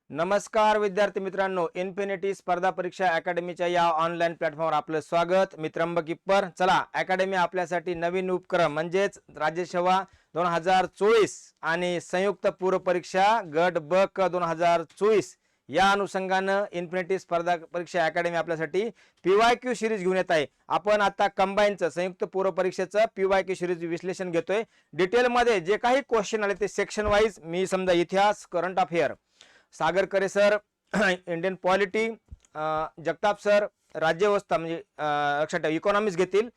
नमस्कार विद्यार्थी मित्रांनो, इन्फिनिटी स्पर्धा परीक्षा अकॅडमीच्या या ऑनलाईन प्लॅटफॉर्मवर आपलं स्वागत. मी त्र्यंबक इप्पर. चला, अकॅडमी आपल्यासाठी नवीन उपक्रम म्हणजेच राज्यसेवा 2024 आणि संयुक्त पूर्व परीक्षा गट ब क 2024 या अनुषंगानं इन्फिनिटी स्पर्धा परीक्षा अकॅडमी आपल्यासाठी PYQ सिरीज घेऊन येत आहे. आपण आता कंबाईनचं संयुक्त पूर्व परीक्षेचं PYQ सिरीज विश्लेषण घेतोय. डिटेलमध्ये जे काही क्वेश्चन आले ते सेक्शन वाईज, मी समजा इतिहास, current affair, Sagar Kare sir Indian polity, Jagtap sir राज्यव्यवस्था म्हणजे लक्षात ठेवा इकॉनॉमिक्स घेतील,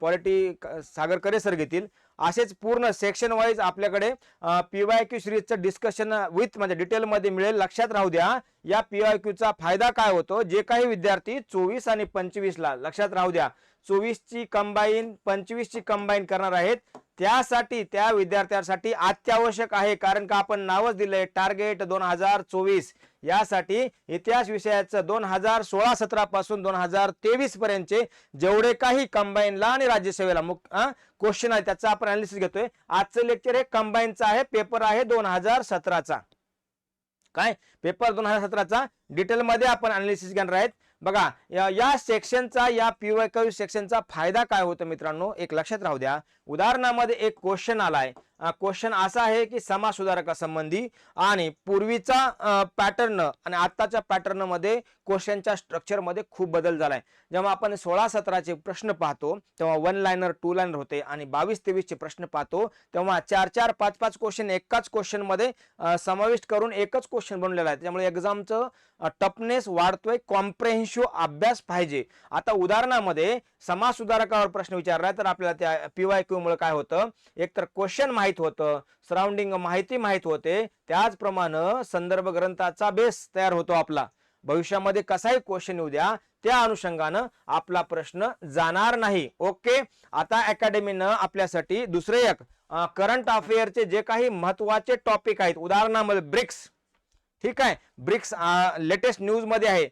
पॉलिटी सागर करे सर घेतील. असेच पूर्ण सेक्शन वाईज आपल्याकडे PYQ सिरीजचं डिस्कशन विथ म्हणजे डिटेलमध्ये मिळेल. लक्षात राहू द्या, या PYQचा फायदा काय होतो. जे काही विद्यार्थी 24 आणि 25 ला, लक्षात राहू द्या, 24 ची कंबाईन 25 ची कंबाईन करणार आहेत, त्यासाठी त्या विद्यार्थ्यांसाठी अत्यावश्यक आहे. कारण का आपण नावच दिलंय टार्गेट 2024. यासाठी इतिहास विषयाचं 2016-17 पासून 2023 पर्यंतचे जेवढे काही कंबाईनला आणि राज्यसेवेला क्वेश्चन आहे त्याचा आपण अनालिसिस घेतोय. आजचं लेक्चर हे कंबाईनचं आहे. पेपर आहे 2017चा. काय पेपर 2017चा डिटेलमध्ये आपण अनालिसिस घेणार आहेत. बघा, या सेक्शनचा, या PYQ सेक्शनचा फायदा काय होतो मित्रांनो, एक लक्षात राहू द्या. उदाहरणामध्ये एक क्वेश्चन आलाय. क्वेश्चन असा आहे की समाज सुधारकासंबंधी आणि पूर्वीचा पॅटर्न आणि आत्ताच्या पॅटर्न मध्ये क्वेश्चनच्या स्ट्रक्चर मध्ये खूप बदल झालाय. जेव्हा आपण 16-17 प्रश्न पाहतो तेव्हा 1 लाइनर 2 लाइनर होते आणि 22-23 प्रश्न पाहतो तेव्हा 4-4 5-5 क्वेश्चन एकाच क्वेश्चन मध्ये समाविष्ट करून एकच क्वेश्चन बनलेला आहे. त्यामुळे एक्झामचं टफनेस वाढतोय. कॉम्प्रेहेन्सिव्ह अभ्यास पाहिजे. आता उदाहरणामध्ये समाज सुधारकावर प्रश्न विचारला तर आपल्याला त्या PYQ मुळे काय होतं, एक तर क्वेश्चन माहित होतं, सराउंडिंग माहिती माहित होते, त्याचप्रमाणे संदर्भ ग्रंथाचा बेस तयार होतो आपला. भविष्यामध्ये कसाही क्वेश्चन येऊ द्या, त्या अनुषंगानं आपला प्रश्न जाणार नाही. ओके, आता अकॅडमीनं आपल्यासाठी दुसरे एक करंट अफेअरचे जे काही महत्वाचे टॉपिक आहेत, उदाहरणामध्ये ब्रिक्स, ठीक आहे, ब्रिक्स लेटेस्ट न्यूज मध्ये आहे.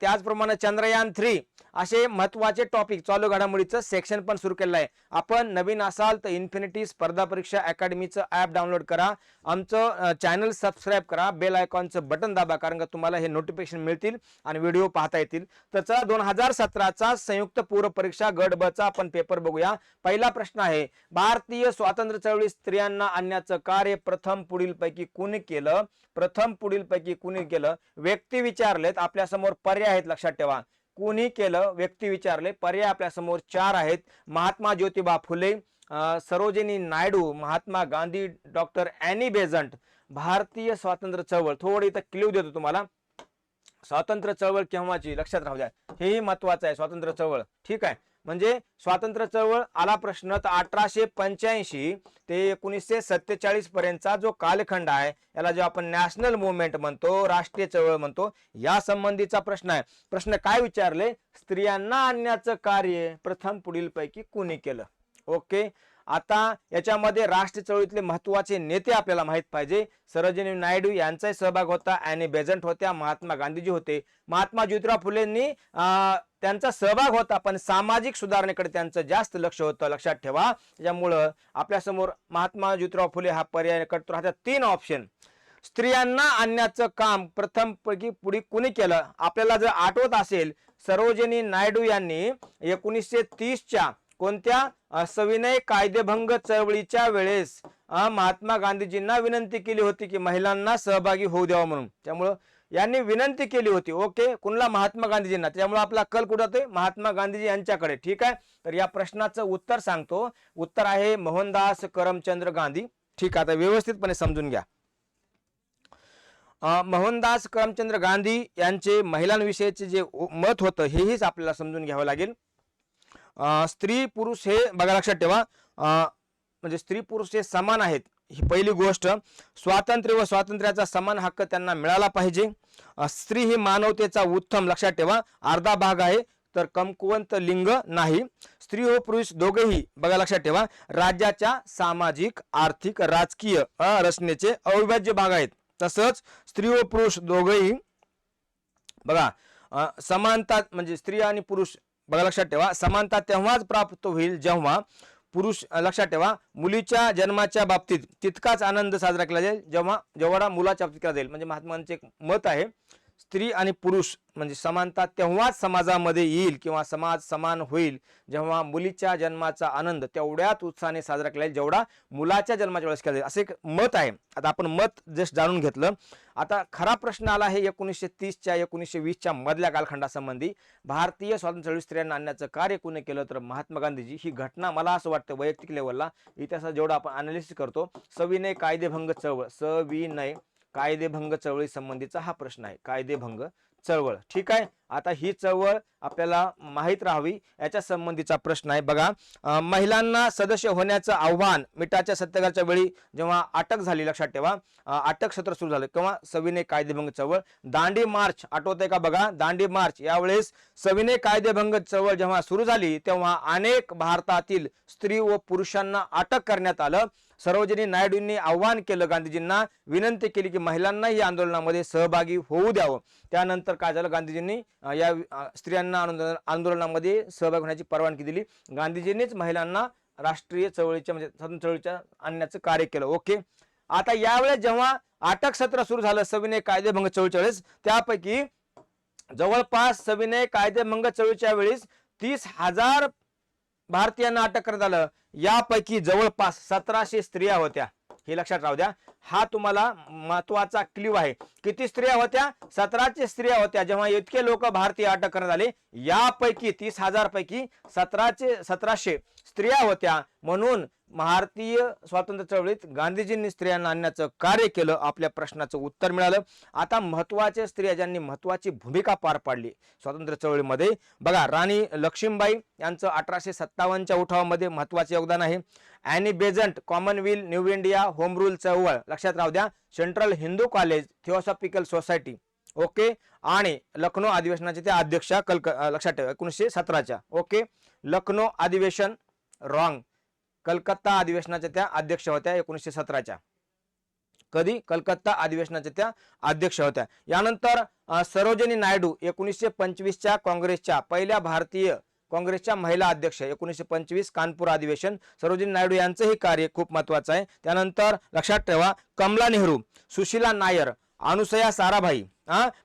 त्याचप्रमाणे चंद्रयान 3 असे महत्वाचे टॉपिक चालू घडामोडीचं सेक्शन पण सुरू केलेलं आहे. आपण नवीन असाल तर इन्फिनिटी स्पर्धा परीक्षा अकॅडमीचं ॲप डाउनलोड करा, आमचं चॅनल सबस्क्राईब करा, बेल आयकॉनचं बटन दाबा, कारण का तुम्हाला हे नोटिफिकेशन मिळतील आणि व्हिडिओ पाहता येतील. तर चला 2017चा संयुक्त पूर्व परीक्षा गट ब चा आपण पेपर बघूया. पहिला प्रश्न आहे, भारतीय स्वातंत्र्य चळवळीत स्त्रियांना आणण्याचं कार्य प्रथम पुढीलपैकी कुणी केलं? प्रथम पुढीलपैकी कुणी केलं? व्यक्ती विचारलेत, आपल्या समोर पर्याय आहेत, लक्षात ठेवा. कुणी केलं, व्यक्ती विचारले, पर्याय आपल्या समोर 4 आहेत. Mahatma Jyotiba Phule, Sarojini Naidu, Mahatma Gandhi, doctor Annie Besant. भारतीय स्वातंत्र्य चळवळ, थोडी इथं क्ल्यू देतो तुम्हाला. स्वातंत्र्य चळवळ केव्हाची, लक्षात राहू द्या, हेही महत्वाचं आहे. स्वातंत्र्य चळवळ, ठीक आहे, म्हणजे स्वातंत्र्य चळवळ आला प्रश्न तर 1885 ते 1947 पर्यंतचा जो कालखंड आहे, याला जो आपण नॅशनल मुवमेंट म्हणतो, राष्ट्रीय चळवळ म्हणतो, या संबंधीचा प्रश्न आहे. प्रश्न काय विचारले, स्त्रियांना आणण्याचं कार्य प्रथम पुढीलपैकी कुणी केलं? ओके, आता याच्यामध्ये राष्ट्रीय चळवळीतले महत्वाचे नेते आपल्याला माहित पाहिजे. सरोजिनी नायडू यांचाही सहभाग होता, ॲनी बेझंट होत्या, महात्मा गांधीजी होते. महात्मा ज्योतिराव फुलेंनी त्यांचा सहभाग होता, पण सामाजिक सुधारणेकडे त्यांचं जास्त लक्ष होतं, लक्षात ठेवा. त्यामुळं आपल्यासमोर महात्मा ज्योतिराव फुले हा पर्याय कटतो. राहतात 3 ऑप्शन. स्त्रियांना आणण्याचं काम प्रथम पैकी पुढे कुणी केलं? आपल्याला जर आठवत असेल, सरोजिनी नायडू यांनी 1930च्या कोणत्या सविनय कायदेभंग चळवळीच्या वेळेस महात्मा गांधीजींना विनंती केली होती की महिलांना सहभागी होऊ द्यावं म्हणून. त्यामुळं यांनी विनंती केली होती. ओके, कुणाला? महात्मा गांधीजींना. त्यामुळे आपला कल कुठं होते? महात्मा गांधीजी यांच्याकडे. ठीक आहे, तर या प्रश्नाचं उत्तर सांगतो. उत्तर आहे मोहनदास करमचंद गांधी. ठीक आहे, आता व्यवस्थितपणे समजून घ्या. मोहनदास करमचंद गांधी यांचे महिलांविषयीचे जे मत होतं हेच आपल्याला समजून घ्यावं लागेल. स्त्री पुरुष हे बघा, लक्षात ठेवा, म्हणजे स्त्री पुरुष हे समान आहेत, ही पहिली गोष्ट. स्वातंत्र्य व स्वातंत्र्याचा समान हक्क त्यांना मिळाला पाहिजे. स्त्री ही मानवतेचा उत्तम, लक्षात ठेवा, अर्धा भाग आहे, तर कमकुवंत लिंग नाही. स्त्री व पुरुष दोघेही, बघा लक्षात ठेवा, राज्याच्या सामाजिक, आर्थिक, राजकीय रचनेचे अविभाज्य भाग आहेत. तसंच स्त्री व पुरुष दोघेही, बघा, समानता म्हणजे स्त्री आणि पुरुष, बघा लक्षात ठेवा, समानता तेव्हाच प्राप्त होईल जेव्हा पुरुष लक्षात ठेवा, मुलीच्या जन्माच्या बाबतीत तितकाच आनंद साजरा केला जाईल जेवढा मुलाच्या बाबतीत केला जाईल. म्हणजे महात्मांचे एक मत आहे, स्त्री आणि पुरुष म्हणजे समानता तेव्हाच समाजामध्ये येईल किंवा समाज समान होईल जेव्हा मुलीच्या जन्माचा आनंद तेवढ्याच उत्साहाने साजरा केला जाईल जेवढा मुलाच्या जन्माच्या वेळेस केला जाईल, असे एक मत आहे. आता आपण मत जस्ट जाणून घेतलं. आता खरा प्रश्न आला आहे 1930च्या 1920च्या मधल्या कालखंडासंबंधी भारतीय स्वातंत्र्य चळवळीत स्त्रियांना आणण्याचं कार्य कोणी केलं, तर महात्मा गांधीजी. ही घटना मला असं वाटतं वैयक्तिक लेवलला इतिहासात जेवढा आपण अनालिसिस करतो, सविनय कायदेभंग चळवळ, सविनय कायदेभंग चळवळी संबंधीचा हा प्रश्न आहे, कायदेभंग चळवळ. ठीक आहे. आता ही चळवळ आपल्याला माहीत राहावी याच्या संबंधीचा प्रश्न आहे. बघा, महिलांना सदस्य होण्याचं आव्हान मिठाच्या सत्याग्रहाच्या वेळी जेव्हा अटक झाली, लक्षात ठेवा, अटक सत्र सुरू झालं किंवा सविनय कायदेभंग चळवळ. दांडी मार्च आठवतंय का? बघा, दांडी मार्च यावेळेस सविनय कायदेभंग चळवळ जेव्हा सुरू झाली तेव्हा अनेक भारतातील स्त्री व पुरुषांना अटक करण्यात आलं. सरोजिनी नायडूंनी आव्हान केलं, गांधीजींना विनंती केली की महिलांनाही आंदोलनामध्ये सहभागी होऊ द्यावं. त्यानंतर काय झालं, गांधीजींनी या स्त्रियांना आंदोलनामध्ये सहभागी होण्याची परवानगी दिली. गांधीजींनीच महिलांना राष्ट्रीय चळवळीच्या म्हणजे स्वातंत्र्य चळवळीच्या आणण्याचं कार्य केलं. ओके. आता यावेळेस जेव्हा अटक सत्र सुरू झालं सविनय कायदेभंग चळवळीच्या वेळेस, त्यापैकी जवळपास सविनय कायदेभंग चळवळीच्या वेळेस 30,000 भारतीयांना अटक करण्यात आलं. यापैकी जवळपास 1700 स्त्रिया होत्या. हे लक्षात राहू द्या. हा तुम्हाला महत्वाचा क्ल्यू आहे. किती स्त्रिया होत्या? 1700 स्त्रिया होत्या. जेव्हा इतके लोक भारतीय अटक करण्यात आले, यापैकी 30,000 पैकी 1700 स्त्रिया होत्या. म्हणून भारतीय स्वातंत्र्य चळवळीत गांधीजींनी स्त्रियांना आणण्याचं कार्य केलं. आपल्या प्रश्नाचं उत्तर मिळालं. आता महत्वाच्या स्त्रिया ज्यांनी महत्वाची भूमिका पार पाडली स्वातंत्र्य चळवळीमध्ये, बघा, राणी लक्ष्मीबाई यांचं 1857च्या उठावामध्ये महत्वाचे योगदान आहे. Annie Besant, Commonwealth new India home rule चळवळ, लक्षात राहू द्या, central Hindu college theosophical society. Okay. आणि लखनौ अधिवेशनाचे त्या अध्यक्षा लक्षात ठेवा 1917च्या. ओके. लखनौ अधिवेशन रॉंग, कलकत्ता अधिवेशनाच्या त्या अध्यक्ष होत्या 1917च्या. कधी? कलकत्ता अधिवेशनाच्या त्या अध्यक्ष होत्या. यानंतर सरोजिनी नायडू 1925च्या काँग्रेसच्या पहिल्या भारतीय काँग्रेसच्या महिला अध्यक्ष, 1925 कानपूर अधिवेशन. सरोजिनी नायडू यांचंही कार्य खूप महत्वाचं आहे. त्यानंतर लक्षात ठेवा, कमला नेहरू, सुशीला नायर, अनुसया साराभाई,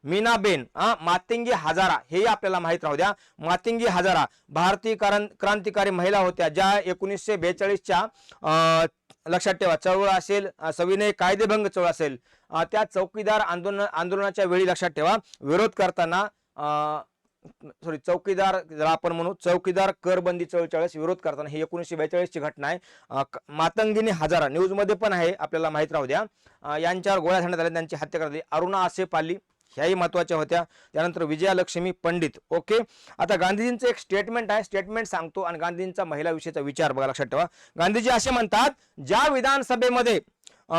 मीनाबेन, मातंगी हजारा, हेही आपल्याला माहित राहू द्या. मातंगी हजारा भारतीय क्रांतिकारी महिला होत्या ज्या 1942च्या लक्षात ठेवा चळवळ असेल, सविनय कायदेभंग चळवळ असेल, त्या चौकीदार आंदोलनाच्या वेळी लक्षात ठेवा विरोध करताना चौकीदार आपण म्हणू चौकीदार करबंदी चळवळीच्या वेळेस विरोध करताना, ही 1942 ची घटना आहे. मातंगिनी हजारा न्यूज मध्ये पण आहे, आपल्याला माहित राहू द्या. यांच्यावर गोळ्या झाडण्यात आल्या, त्यांची हत्या करण्यात आली. अरुणा आसेपाली ह्याही महत्वाच्या होत्या. त्यानंतर विजयालक्ष्मी पंडित. ओके. आता गांधीजींचं एक स्टेटमेंट आहे, स्टेटमेंट सांगतो आणि गांधीजींचा महिला विषयीचा विचार बघा, लक्षात ठेवा. गांधीजी असे म्हणतात, ज्या विधानसभेमध्ये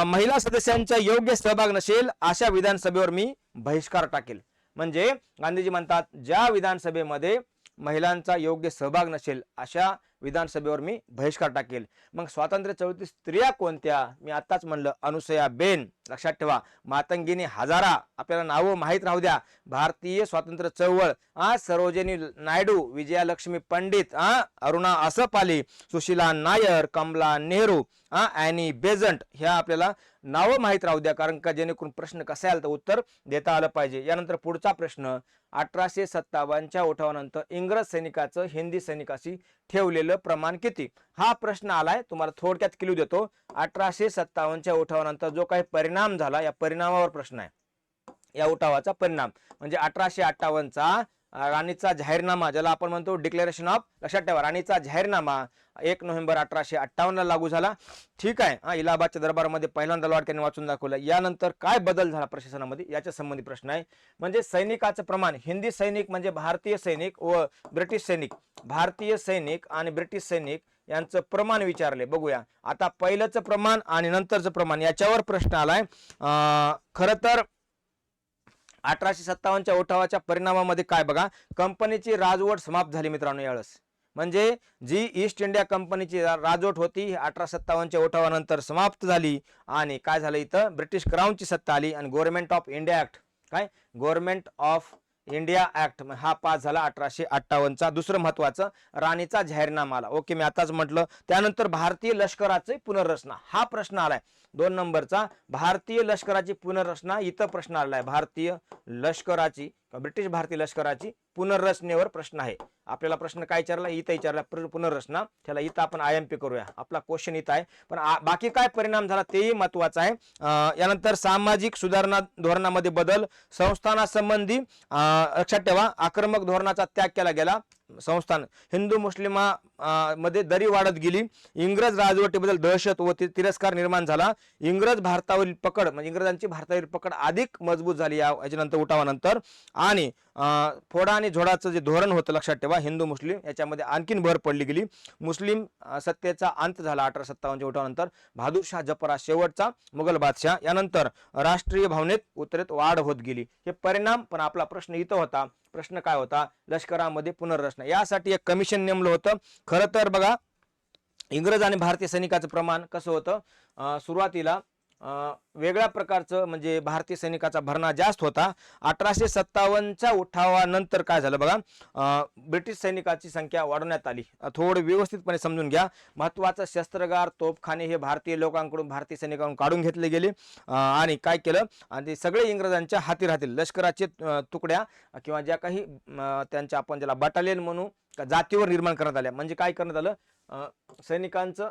महिला सदस्यांचा योग्य सहभाग नसेल अशा विधानसभेवर मी बहिष्कार टाकेल. म्हणजे गांधीजी म्हणतात, ज्या विधानसभेमध्ये महिलांचा योग्य सहभाग नसेल अशा विधानसभेवर मी बहिष्कार टाकेल. मग स्वातंत्र्य चळवळीतील स्त्रिया कोणत्या? मी आताच म्हणलं, अनुसया बेन, लक्षात ठेवा, मातंगिनी हजारा, आपल्याला नावं माहीत राहू द्या. भारतीय स्वातंत्र्य चळवळ, सरोजिनी नायडू, विजयालक्ष्मी पंडित, अरुणा आसपाली, सुशीला नायर, कमला नेहरू, ॲनी बेझंट, ह्या आपल्याला नावं माहीत राहू द्या, कारण का जेणेकरून प्रश्न कसा आला तर उत्तर देता आलं पाहिजे. यानंतर पुढचा प्रश्न, 1857च्या उठावानंतर इंग्रज सैनिकाचं हिंदी सैनिकाशी ठेवलेलं प्रमाण किती? हा प्रश्न आलाय. तुम्हाला थोडक्यात क्लू देतो. 1857च्या उठावानंतर जो काही परिणाम झाला, या परिणामावर प्रश्न आहे. या उठावाचा परिणाम म्हणजे 1858चा राणीचा जाहीरनामा, ज्याला आपण म्हणतो डिक्लेरेशन ऑफ, लक्षात ठेवा, राणीचा जाहीरनामा 1 नोव्हेंबर 1858 लागू झाला. ठीक आहे. इलाहाबादच्या दरबारामध्ये पहिल्यांदा लॉर्ड त्यांनी वाचून दाखवलं. यानंतर काय बदल झाला प्रशासनामध्ये, याच्या संबंधी प्रश्न आहे. म्हणजे सैनिकाचं प्रमाण, हिंदी सैनिक म्हणजे भारतीय सैनिक व ब्रिटिश सैनिक, भारतीय सैनिक आणि ब्रिटिश सैनिक यांचं प्रमाण विचारले. बघूया आता पहिलंच प्रमाण आणि नंतरचं प्रमाण, याच्यावर प्रश्न आलाय. खरं तर 1857च्या उठावाच्या परिणामामध्ये काय बघा, कंपनीची राजवट समाप्त झाली मित्रांनो यावेळेस. म्हणजे जी ईस्ट इंडिया कंपनीची राजवट होती 1857च्या उठावानंतर समाप्त झाली आणि काय झालं, इथं ब्रिटिश क्राऊनची सत्ता आली आणि गव्हर्नमेंट ऑफ इंडिया ऍक्ट, काय गव्हर्नमेंट ऑफ इंडिया ऍक्ट हा पास झाला 1858चा. दुसरं महत्वाचं राणीचा जाहीरनामा आला. ओके, मी आताच म्हटलं. त्यानंतर भारतीय लष्कराची पुनर्रचना हा प्रश्न आलाय 2 नंबरचा. भारतीय लष्कराची पुनर्रचना इथं प्रश्न आलाय. भारतीय लष्कराची ब्रिटिश भारतीय लष्कराची पुनर्रचनेवर प्रश्न आहे. आपल्याला प्रश्न काय विचारला, इथं विचारला पुनर्रचना. त्याला इथं आपण IMP करूया. आपला क्वेश्चन इथं आहे, पण बाकी काय परिणाम झाला तेही महत्वाचं आहे. यानंतर सामाजिक सुधारणा धोरणामध्ये बदल, संस्थानासंबंधी लक्षात ठेवा आक्रमक धोरणाचा त्याग केला गेला. संस्थान हिंदू मुस्लिमा मध्ये दरी वाढत गेली. इंग्रज राजवटीबद्दल दहशत व तिरस्कार निर्माण झाला. इंग्रज भारतावरील पकड म्हणजे इंग्रजांची भारतावरील पकड अधिक मजबूत झाली याच्यानंतर उठावानंतर. आणि फोडा आणि झोडाचं जे धोरण होतं लक्षात ठेवा हिंदू मुस्लिम याच्यामध्ये आणखीन भर पडली गेली. मुस्लिम सत्तेचा अंत झाला 1857च्या उठावानंतर. बहादूरशाह जफर शेवटचा मुघल बादशाह. यानंतर राष्ट्रीय भावनेत उत्तरेत वाढ होत गेली. हे परिणाम. पण आपला प्रश्न इथं होता. प्रश्न काय होता, लष्करामध्ये पुनर्रचना यासाठी एक कमिशन नेमलं होतं. खरं तर बघा इंग्रज आणि भारतीय सैनिकाचं प्रमाण कसं होतं, सुरुवातीला वेगळ्या प्रकारचं म्हणजे भारतीय सैनिकाचा भरणा जास्त होता. 1857च्या उठावानंतर काय झालं बघा, ब्रिटिश सैनिकाची संख्या वाढवण्यात आली. थोडं व्यवस्थितपणे समजून घ्या. महत्वाचं शस्त्रगार तोफखाने हे भारतीय लोकांकडून भारतीय सैनिकांकडून काढून घेतले गेले. आणि काय केलं, आणि ते सगळे इंग्रजांच्या हाती राहतील. लष्कराचे तुकड्या किंवा ज्या काही त्यांच्या आपण ज्याला बटालियन म्हणू जातीवर निर्माण करण्यात आल्या. म्हणजे काय करण्यात आलं, सैनिकांचं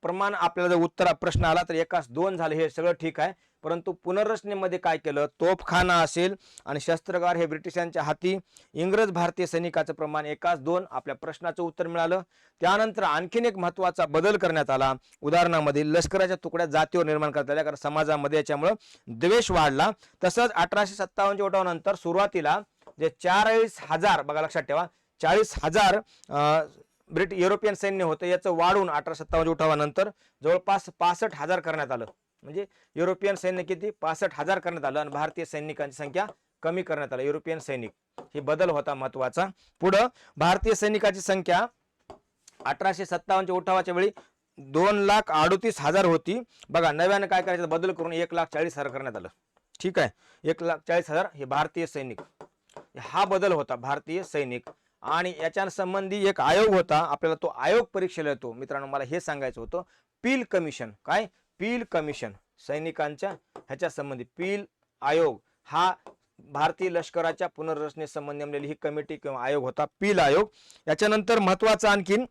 प्रमाण आपल्याला जर उत्तर प्रश्न आला तर 1:2 झाले, हे सगळं ठीक आहे. परंतु पुनर्रचनेमध्ये काय केलं, तोफखाना असेल आणि शस्त्रगार हे ब्रिटिशांच्या हाती. इंग्रज भारतीय सैनिकाचं प्रमाण 1:2. आपल्या प्रश्नाचं उत्तर मिळालं. त्यानंतर आणखीन एक महत्वाचा बदल करण्यात आला. उदाहरणामध्ये लष्कराच्या तुकड्या जातीवर निर्माण करण्यात आल्या, कारण समाजामध्ये याच्यामुळे द्वेष वाढला. तसंच 1857च्या उठावानंतर सुरुवातीला जे 40,000 बघा लक्षात ठेवा 40,000 युरोपियन सैन्य होतं, याचं वाढून 1857 उठावानंतर जवळपास 65,000 करण्यात आलं. म्हणजे युरोपियन सैन्य किती 65,000 करण्यात आलं आणि भारतीय सैनिकांची संख्या कमी करण्यात आली. युरोपियन सैनिक हे बदल होता महत्वाचा. पुढं भारतीय सैनिकाची संख्या 1857च्या उठावाच्या वेळी 2,38,000 होती. बघा नव्यानं काय करायचं, बदल करून 1,40,000 करण्यात आलं. ठीक आहे, 1,40,000 हे भारतीय सैनिक. हा बदल होता भारतीय सैनिक. आणि याच्या संबंधी एक आयोग होता, आपल्याला तो आयोग परीक्षेला येतो. मित्रांनो मला हे सांगायचं होतं, पील कमिशन. काय पील कमिशन, सैनिकांच्या ह्याच्या संबंधी पील आयोग हा भारतीय लष्कराच्या पुनर्रचनेसंबंधी नेमलेली ही कमिटी किंवा आयोग होता, पील आयोग. याच्यानंतर महत्वाचं आणखीन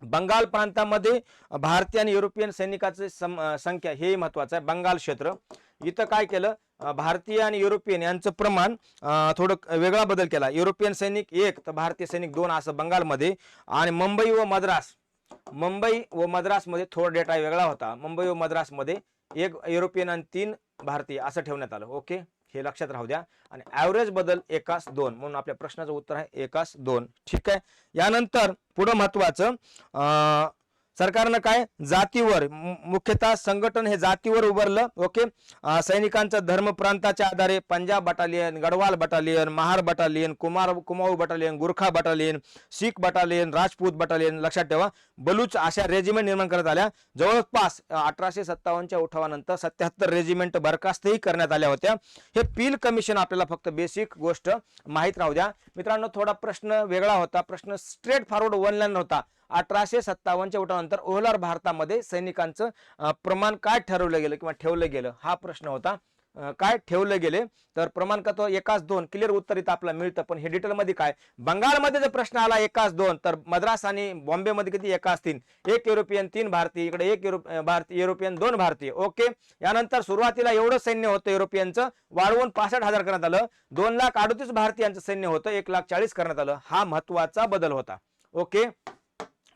बंगाल प्रांतामध्ये भारतीय आणि युरोपियन सैनिकाची संख्या हे महत्वाचं आहे. बंगाल क्षेत्र इथं काय केलं, भारतीय आणि युरोपियन यांचं प्रमाण थोडं वेगळा बदल केला. युरोपियन सैनिक 1 तर भारतीय सैनिक 2 असं बंगालमध्ये. आणि मुंबई व मद्रासमध्ये थोडा डेटा वेगळा होता. मुंबई व मद्रासमध्ये 1 युरोपियन आणि 3 भारतीय असं ठेवण्यात आलं. ओके, हे लक्षात राहू द्या. आणि ॲव्हरेज बदल 1:2 म्हणून आपल्या प्रश्नाचं उत्तर आहे 1:2. ठीक आहे. यानंतर पुढं महत्वाचं सरकारनं काय जातीवर मुख्यतः संघटन हे जातीवर उभारलं. ओके, सैनिकांचं धर्म प्रांताच्या आधारे Punjab battalion, Garhwal battalion, Mahar battalion, Kumaon battalion, Gurkha battalion, Sikh battalion, Rajput battalion लक्षात ठेवा, बलूच अशा रेजिमेंट निर्माण करण्यात आल्या. जवळपास 1857च्या उठावानंतर 77 रेजिमेंट बरखास्तही करण्यात आल्या होत्या. हे पील कमिशन आपल्याला फक्त बेसिक गोष्ट माहीत राहू द्या. मित्रांनो थोडा प्रश्न वेगळा होता. प्रश्न स्ट्रेट फॉरवर्ड वन लाईन होता. 1857च्या उठावानंतर ओव्हरऑल भारतामध्ये सैनिकांचं प्रमाण काय ठरवलं गेलं किंवा ठेवलं गेलं हा प्रश्न होता. काय ठेवलं गेले तर प्रमाण का तो 1:2 क्लिअर उत्तर इथं आपल्याला मिळतं. पण हे डिटेलमध्ये काय, बंगालमध्ये जर प्रश्न आला 1:2 तर मद्रास आणि बॉम्बेमध्ये किती 1:3. 1 युरोपियन 3 भारतीय, इकडे 1 युरोपियन 2 भारतीय. ओके, यानंतर सुरुवातीला एवढं सैन्य होतं युरोपियनचं, वाढवून 65,000 करण्यात आलं. 2,38,000 भारतीयांचं सैन्य होतं, 1,40,000 करण्यात आलं. हा महत्वाचा बदल होता. ओके,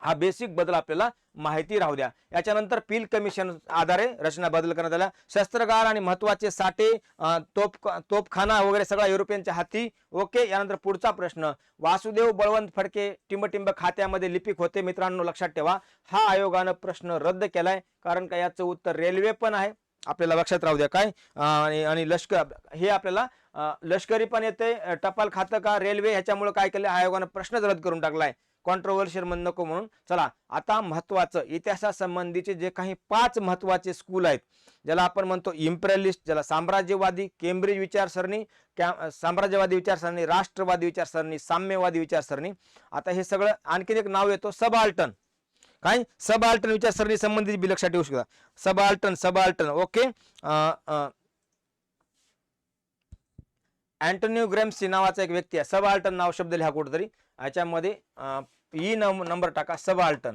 हा बेसिक बदल आपल्याला माहिती राहू द्या. याच्यानंतर पील कमिशन आधारे रचना बदल करण्यात आल्या. शस्त्रगार आणि महत्वाचे साठे तोफखाना वगैरे सगळा युरोपियनच्या हाती. ओके, यानंतर पुढचा प्रश्न, वासुदेव बळवंत फडके टिंबटिंब खात्यामध्ये लिपिक होते. मित्रांनो लक्षात ठेवा, हा आयोगानं प्रश्न रद्द केलाय, कारण का याचं उत्तर रेल्वे पण आहे. आपल्याला लक्षात राहू द्या. काय आणि लष्कर हे आपल्याला लष्करी पण येते, टपाल खातं का रेल्वे, ह्याच्यामुळे काय केलं आयोगानं प्रश्नच रद्द करून टाकलाय. कॉन्ट्रोवर्शियल म्हणून नको म्हणून. चला आता महत्वाचं इतिहासासंबंधीचे जे काही 5 महत्वाचे स्कूल आहेत, ज्याला आपण म्हणतो इम्पेरियलिस्ट, ज्याला साम्राज्यवादी, केम्ब्रिज विचारसरणी, साम्राज्यवादी विचारसरणी, राष्ट्रवादी विचारसरणी, साम्यवादी विचारसरणी. आता हे सगळं आणखीन एक नाव येतो सबाल्टन. काय सबाल्टन विचारसरणी संबंधित बी लक्षात ठेवू शकता. Subaltern okay. अँटोनियो ग्रॅम्सी नावाचा एक व्यक्ती आहे. सबाल्टन नाव शब्द लिहा कुठेतरी याच्यामध्ये, नंबर टाका. सबाल्टन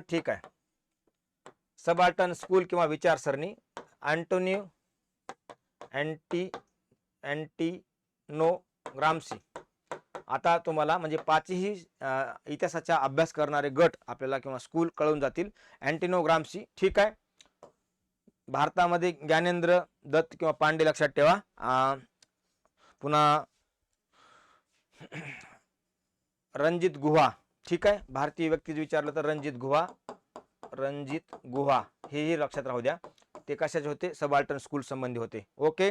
ठीक आहे. सबाल्टन स्कूल किंवा विचारसरणी अँटोनियो अँटिनो ग्राम्सी. आता तुम्हाला म्हणजे 5ही इतिहासाचा अभ्यास करणारे गट आपल्याला किंवा स्कूल कळून जातील. अँटिनो ग्राम्सी ठीक आहे. भारतामध्ये ज्ञानेंद्र दत्त किंवा पांडे लक्षात ठेवा. पुन्हा रणजित गुहा ठीक आहे. भारतीय व्यक्ती विचारलं तर रणजित गुहा हेही लक्षात राहू द्या. ते कशाचे होते? सबाल्टन स्कूल संबंधी होते. ओके.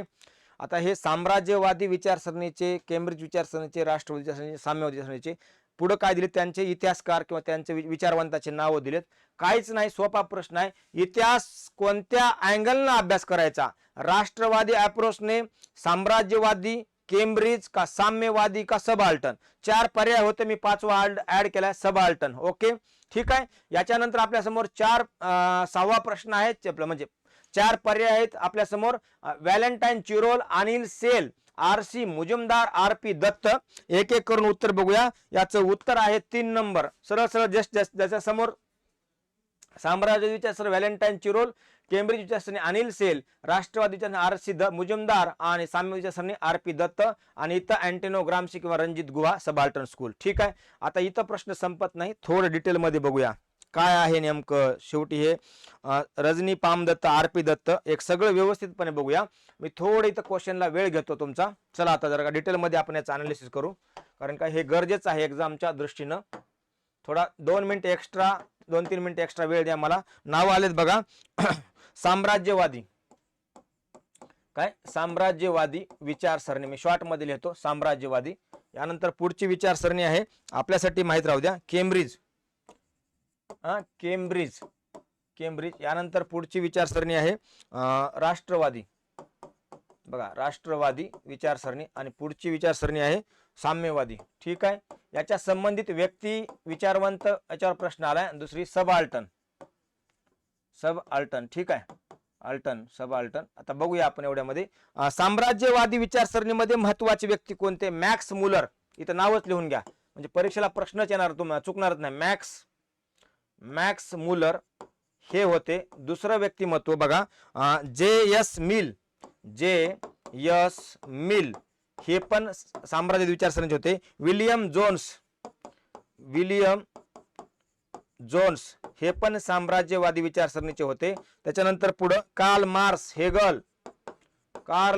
आता हे साम्राज्यवादी विचारसरणीचे, केम्ब्रिज विचारसरणीचे, राष्ट्रवादी विचारसरणीचे, साम्यवादी विचारसरणीचे पुढे काय दिले? त्यांचे इतिहासकार किंवा त्यांचे विचारवंताचे नाव दिलेत. काहीच नाही, सोपा प्रश्न आहे. इतिहास कोणत्या अँगलनं अभ्यास करायचा? राष्ट्रवादी अप्रोचने, साम्राज्यवादी, केम्ब्रिज का साम्यवादी का सबाल्टन? 4 पर्याय होते. मी 5वा ऍड केलाय सबाल्टन. ओके ठीक आहे. याच्यानंतर आपल्या समोर 6वा प्रश्न आहे, म्हणजे 4 पर्याय आहेत आपल्या समोर. Valentine Chirol, Anil Seal, R C. Majumdar, R P. Dutt. एक एक करून उत्तर बघूया. याचं उत्तर आहे 3 नंबर. सरळ सरळ जस्ट ज्याच्या समोर साम्राज्यवादी विचारसरणी व्हॅलेंटाईन चिरोल, केम्ब्रिज विचारसरणी अनिल सेल, राष्ट्रवादी विचारसरणी आर.सी. मुजुमदार आणि साम्य विचारसरणी आर.पी. दत्त आणि इथं अँटिनो ग्राम्सी किंवा रणजित गुहा सबाल्टन स्कूल. ठीक आहे. आता इथं प्रश्न संपत नाही, थोडं डिटेल मध्ये बघूया काय आहे नेमकं. शेवटी हे रजनी पामदत्त, आर.पी. दत्त, एक सगळं व्यवस्थितपणे बघूया. मी थोडं इथं क्वेश्चनला वेळ घेतो तुमचा. चला आता जरा डिटेल मध्ये आपण याचं अनालिसिस करू, कारण का हे गरजेचं आहे एक्झामच्या दृष्टीनं. थोडा 2 मिनिट एक्स्ट्रा, 2-3 मिनिट एक्स्ट्रा वेळ द्या मला. नाव आलेत बघा. साम्राज्यवादी, काय साम्राज्यवादी विचारसरणी, मी शॉर्ट मध्ये लिहितो साम्राज्यवादी. यानंतर पुढची विचारसरणी आहे आपल्यासाठी माहित राहू द्या, केम्ब्रिज. केम्ब्रिज. यानंतर पुढची विचारसरणी आहे राष्ट्रवादी. बघा राष्ट्रवादी विचारसरणी. आणि पुढची विचारसरणी आहे साम्यवादी. ठीक आहे. याच्या संबंधित व्यक्ती, विचारवंत याच्यावर प्रश्न आलाय. दुसरी सबाल्टन. ठीक आहे. सबाल्टन. आता बघूया आपण एवढ्यामध्ये. साम्राज्यवादी विचारसरणीमध्ये महत्वाचे व्यक्ती कोणते? Max Mueller. इथं नावच लिहून घ्या, म्हणजे परीक्षेला प्रश्नच येणार, तुम्हाला चुकणारच नाही. मॅक्स मुलर हे होते. दुसरं व्यक्तिमत्व बघा, जे.एस. मिल हे पण साम्राज्यवादी विचारसरणीचे होते. विलियम जोन्स हे पण साम्राज्यवादी विचारसरणीचे होते. त्याच्यानंतर पुढे कार्ल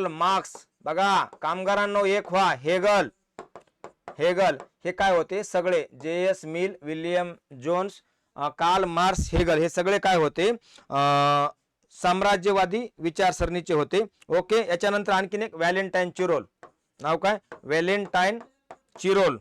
मार्क्स. बघा कामगारांनो एक व्हा. हेगल हे काय होते? सगळे J S. Mill, William Jones, Karl Marx, Hegel हे सगळे काय होते? साम्राज्यवादी विचारसरणीचे होते. ओके. याच्यानंतर आणखीन एक व्हॅलेंटाईन चिरोल. नाव काय? Valentine Chirol.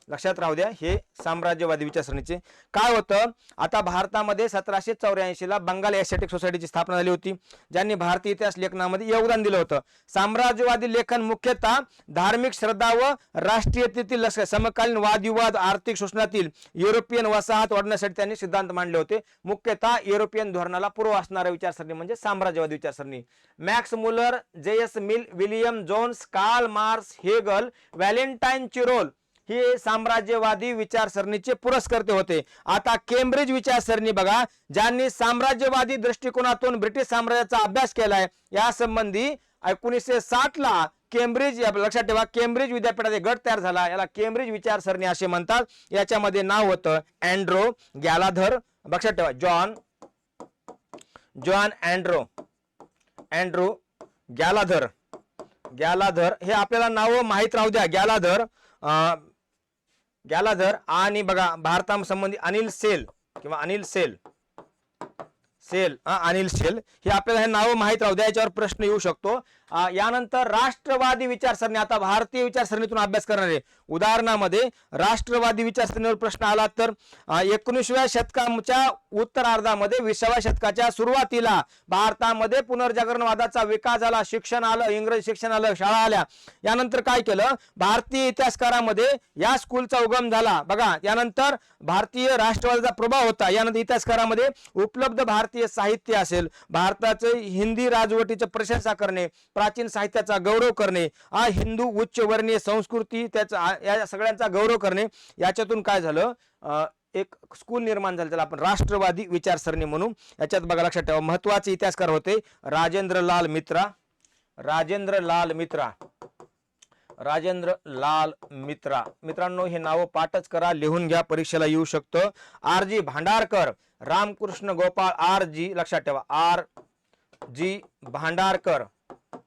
लक्षात राहू द्या, हे साम्राज्यवादी विचारसरणीचे. काय होतं, आता भारतामध्ये 1784 ला बंगाल एशियाटिक सोसायटीची स्थापना झाली होती, ज्यांनी भारतीय इतिहास लेखनामध्ये योगदान दिलं होतं. साम्राज्यवादी लेखन मुख्यतः धार्मिक श्रद्धा व राष्ट्रीयतेतील समकालीन वादविवाद, आर्थिक शोषणातील युरोपियन वसाहत वाढवण्यासाठी त्यांनी सिद्धांत मांडले होते. मुख्यतः युरोपियन धोरणाला पूर्व असणाऱ्या विचारसरणी म्हणजे साम्राज्यवादी विचारसरणी. Max Muller, J S. Mill, William Jones, Karl Marx, Hegel, Valentine Chirol हे साम्राज्यवादी विचारसरणीचे पुरस्कर्ते होते. आता केम्ब्रिज विचारसरणी बघा, ज्यांनी साम्राज्यवादी दृष्टिकोनातून ब्रिटिश साम्राज्याचा अभ्यास केलाय, या संबंधी 1960 ला केम्ब्रिज, लक्षात ठेवा, केम्ब्रिज विद्यापीठात एक गट तयार झाला, याला केम्ब्रिज विचारसरणी असे म्हणतात. याच्यामध्ये नाव होतं अँड्रो गॅलाधर. लक्षात ठेवा, जॉन अँड्रो गॅलाधर हे आपल्याला नाव माहित राहू द्या. गॅलाधर आणि बघा भारतासंबंधी अनिल सेल सेल, अनिल सेल, हे आपल्याला हे नाव माहित राहू द्या, याच्यावर प्रश्न येऊ शकतो. यानंतर राष्ट्रवादी विचारसरणी, आता भारतीय विचारसरणीतून अभ्यास करणार आहे. उदाहरणामध्ये राष्ट्रवादी विचारसरणीवर प्रश्न आला तर 19व्या शतकाच्या उत्तरार्धामध्ये 20व्या शतकाच्या सुरुवातीला भारतामध्ये पुनर्जागरणवादाचा विकास झाला, शिक्षण आलं, इंग्रजी शिक्षण आलं, शाळा आल्या. यानंतर काय केलं, भारतीय इतिहासकारामध्ये या स्कूलचा उगम झाला. बघा, यानंतर भारतीय राष्ट्रवादाचा प्रभाव होता. यानंतर इतिहासकारामध्ये उपलब्ध भारतीय साहित्य असेल, भारताचे हिंदी राजवटीची प्रशंसा करणे, प्राचीन साहित्याचा गौरव करणे, हिंदू उच्च वर्णीय संस्कृती त्याचा या सगळ्यांचा गौरव करणे, याच्यातून काय झालं, एक स्कूल निर्माण झालं, त्याला आपण राष्ट्रवादी विचारसरणी म्हणून. याच्यात बघा, लक्षात ठेवा, महत्वाचे इतिहासकार होते राजेंद्रलाल मित्रा. राजेंद्रलाल मित्रा, राजेंद्रलाल मित्रा. मित्रांनो, हे नाव पाठच करा, लिहून घ्या, परीक्षेला येऊ शकतं. R G Bhandarkar, Ramakrishna Gopal R G, लक्षात ठेवा, R G Bhandarkar,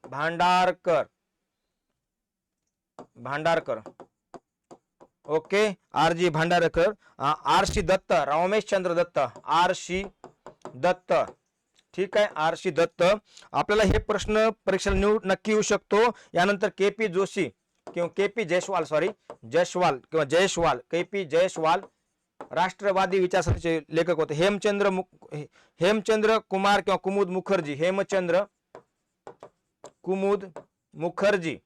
Bhandarkar, Bhandarkar. Okay, R G Bhandarkar. R C Dutt, Rameshchandra Dutt, R C Dutt. ठीक आहे, आर सी दत्त. आपल्याला हे प्रश्न परीक्षेला नक्की येऊ शकतो. यानंतर के पी जोशी किंवा के पी जयस्वाल, सॉरी जयस्वाल किंवा जयस्वाल, के पी जयस्वाल राष्ट्रवादी विचारसरणीचे लेखक होते. हेमचंद्र कुमार किंवा कुमुद मुखर्जी, हेमचंद्र कुमुद मुखर्जी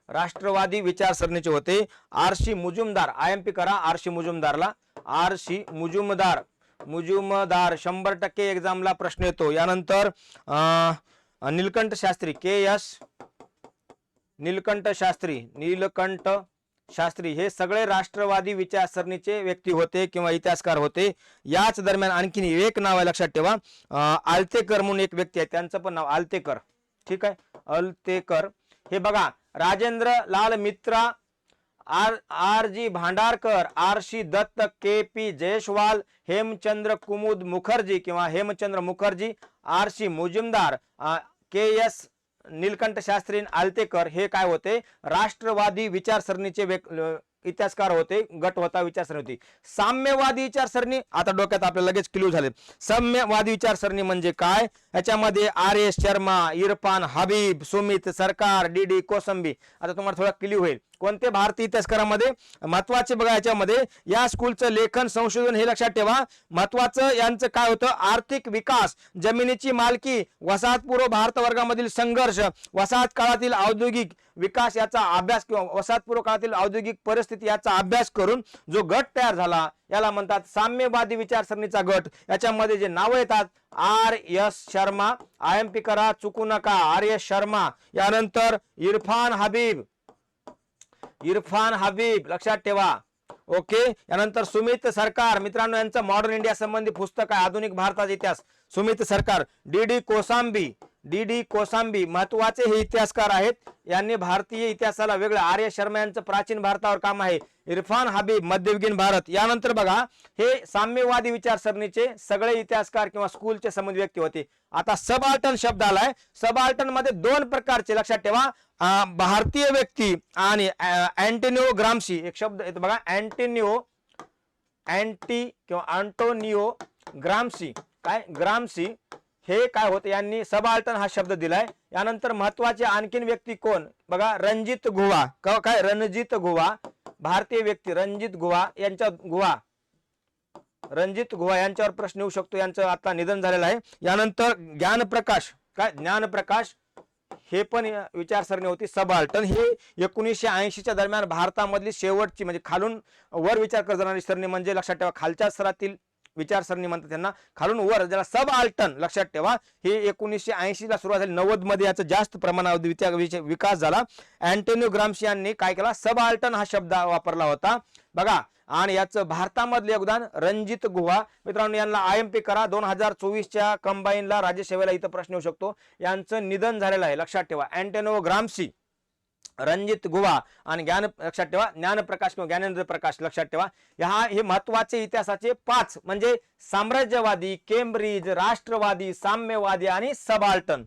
राष्ट्रवादी विचारसरणीचे होते. आरशी मुजुमदार, IMP करा आरशी मुजुमदारला, आरशी मुजुमदार, मुजुमदार 100% एक्झामला प्रश्न येतो. यानंतर नीलकंठ शास्त्री, KS नीलकंठ शास्त्री, नीलकंठ शास्त्री, हे सगळे राष्ट्रवादी विचारसरणीचे व्यक्ती होते किंवा इतिहासकार होते. याच दरम्यान आणखीन एक नाव आहे, लक्षात ठेवा, आलतेकर म्हणून एक व्यक्ती आहे, त्यांचं पण नाव आलतेकर. ठीक आहे, आलतेकर. हे बघा, Rajendra Lal Mitra, R G Bhandarkar, R C Dutt, K P Jayaswal, Hemchandra Kumud Mukherjee किंवा Hemchandra Mukherjee, R C Majumdar, KS Nilakanta Sastri, Altekar, हे काय होते, राष्ट्रवादी विचारसरणीचे इतिहासकार होते, गट होता, विचारसरणी होती. साम्यवादी विचारसरणी, आता डोक्यात आपल्याला लगेच क्लिअर झाले. साम्यवादी विचारसरणी म्हणजे काय, याच्यामध्ये RS शर्मा, इरफान हबीब, सुमित सरकार, DD कोसंबी. आता तुम्हाला थोडा क्लिअर होईल कोणते भारतीय इतिहासकारामध्ये महत्वाचे. बघा, याच्यामध्ये या स्कूलचं लेखन संशोधन हे लक्षात ठेवा. महत्वाचं यांचं काय होतं, आर्थिक विकास, जमिनीची मालकी, वसाहतपूर्व भारत वर्गामधील संघर्ष, वसाहत काळातील औद्योगिक विकास याचा अभ्यास किंवा वसाहतपूर्व काळातील औद्योगिक परिस्थिती याचा अभ्यास करून जो गट तयार झाला याला म्हणतात साम्यवादी विचारसरणीचा गट. याच्यामध्ये जे नाव येतात, RS शर्मा, IMP करा, चुकू नका, RS शर्मा. यानंतर इरफान हबीब, इरफान हबीब, लक्षात ठेवा. ओके, यानंतर सुमित सरकार. मित्रांनो, यांचं मॉडर्न इंडिया संबंधी पुस्तक आहे, आधुनिक भारताचा इतिहास, सुमित सरकार. DD कोसांबी, DD कोसांबी महत्वाचे हे इतिहासकार आहेत. यांनी भारतीय इतिहासाला वेगळं, RS शर्मा यांचं प्राचीन भारतावर काम आहे, इरफान हबीब मध्ययुगीन भारत. यानंतर बघा, हे साम्यवादी विचारसरणीचे सगळे इतिहासकार किंवा स्कूलचे संबंधित व्यक्ती होते. आता सबआल्टर्न शब्द आलाय, सबआल्टर्न मध्ये दोन प्रकारचे, लक्षात ठेवा, भारतीय व्यक्ती आणि अँटोनियो ग्राम्सी. एक शब्द येतो बघा, अँटोनियो ग्राम्सी. काय, ग्राम्सी हे काय होते, यांनी सबआल्टर्न हा शब्द दिलाय. यानंतर महत्वाचे आणखीन व्यक्ती कोण, बघा, रणजित गुहा. काय, रणजित गुहा, भारतीय व्यक्ती रणजित गुहा, रणजित गुहा यांच्यावर प्रश्न येऊ शकतो, यांचं आता निधन झालेलं आहे. यानंतर ज्ञानप्रकाश, काय, ज्ञानप्रकाश, हे पण विचारसरणी होती सबआल्टर्न. हे 1980च्या दरम्यान भारतामधली शेवटची म्हणजे खालून वर विचार करणारी सरणी, म्हणजे लक्षात ठेवा खालच्या स्तरातील विचारसरणी म्हणतात त्यांना, खालून वर ज्याला सबआल्टर्न. लक्षात ठेवा, हे 1980ला सुरुवात झाली, 90 मध्ये याचा जास्त प्रमाणात विकास झाला. अँटोनियो ग्राम्सी यांनी काय केला, सबआल्टर्न हा शब्द वापरला होता. बघा, आणि याचं भारतामधले योगदान रणजित गुहा. मित्रांनो, यांना IMP करा, 2024च्या कंबाईनला राज्यसेवेला इथं प्रश्न येऊ शकतो. यांचं निधन झालेलं आहे, लक्षात ठेवा. अँटोनियो ग्राम्सी, रणजित गुहा आणि लक्षात ठेवा ज्ञानप्रकाश किंवा ज्ञानेंद्र प्रकाश. लक्षात ठेवा, हे महत्वाचे इतिहासाचे 5 म्हणजे साम्राज्यवादी, केम्ब्रिज, राष्ट्रवादी, साम्यवादी आणि सबआल्टर्न.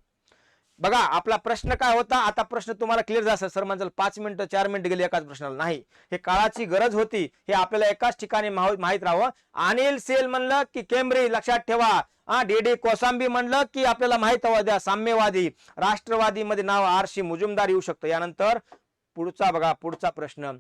बघा आपला प्रश्न काय होता, आता प्रश्न तुम्हाला क्लिअर झाला सर म्हणजे 5 मिनिटं 4 मिनिटं गेली एकाच प्रश्नाला, नाही हे काळाची गरज होती, हे आपल्याला एकाच ठिकाणी माहित राहावं. अनिल सेल म्हणलं की केम्ब्रिज लक्षात ठेवा. डी कोसांबी म्हणलं की आपल्याला माहित हवं द्या साम्यवादी. राष्ट्रवादी मध्ये नाव आरशी मुजुमदार येऊ शकतं. यानंतर पुढचा बघा, पुढचा प्रश्न,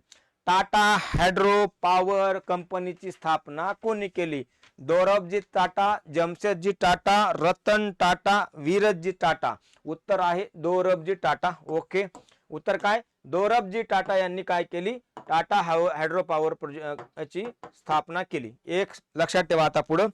टाटा हायड्रो पॉवर कंपनीची स्थापना कोणी केली? दोरबजी टाटा, जमशेदजी टाटा, रतन टाटा, वीरजी टाटा. उत्तर आहे दोरबजी टाटा. ओके, उत्तर काय? दोरबजी टाटा यांनी काय केली? टाटा हायड्रो पॉवर ची स्थापना केली. एक लक्षात ठेवा. आता पुढं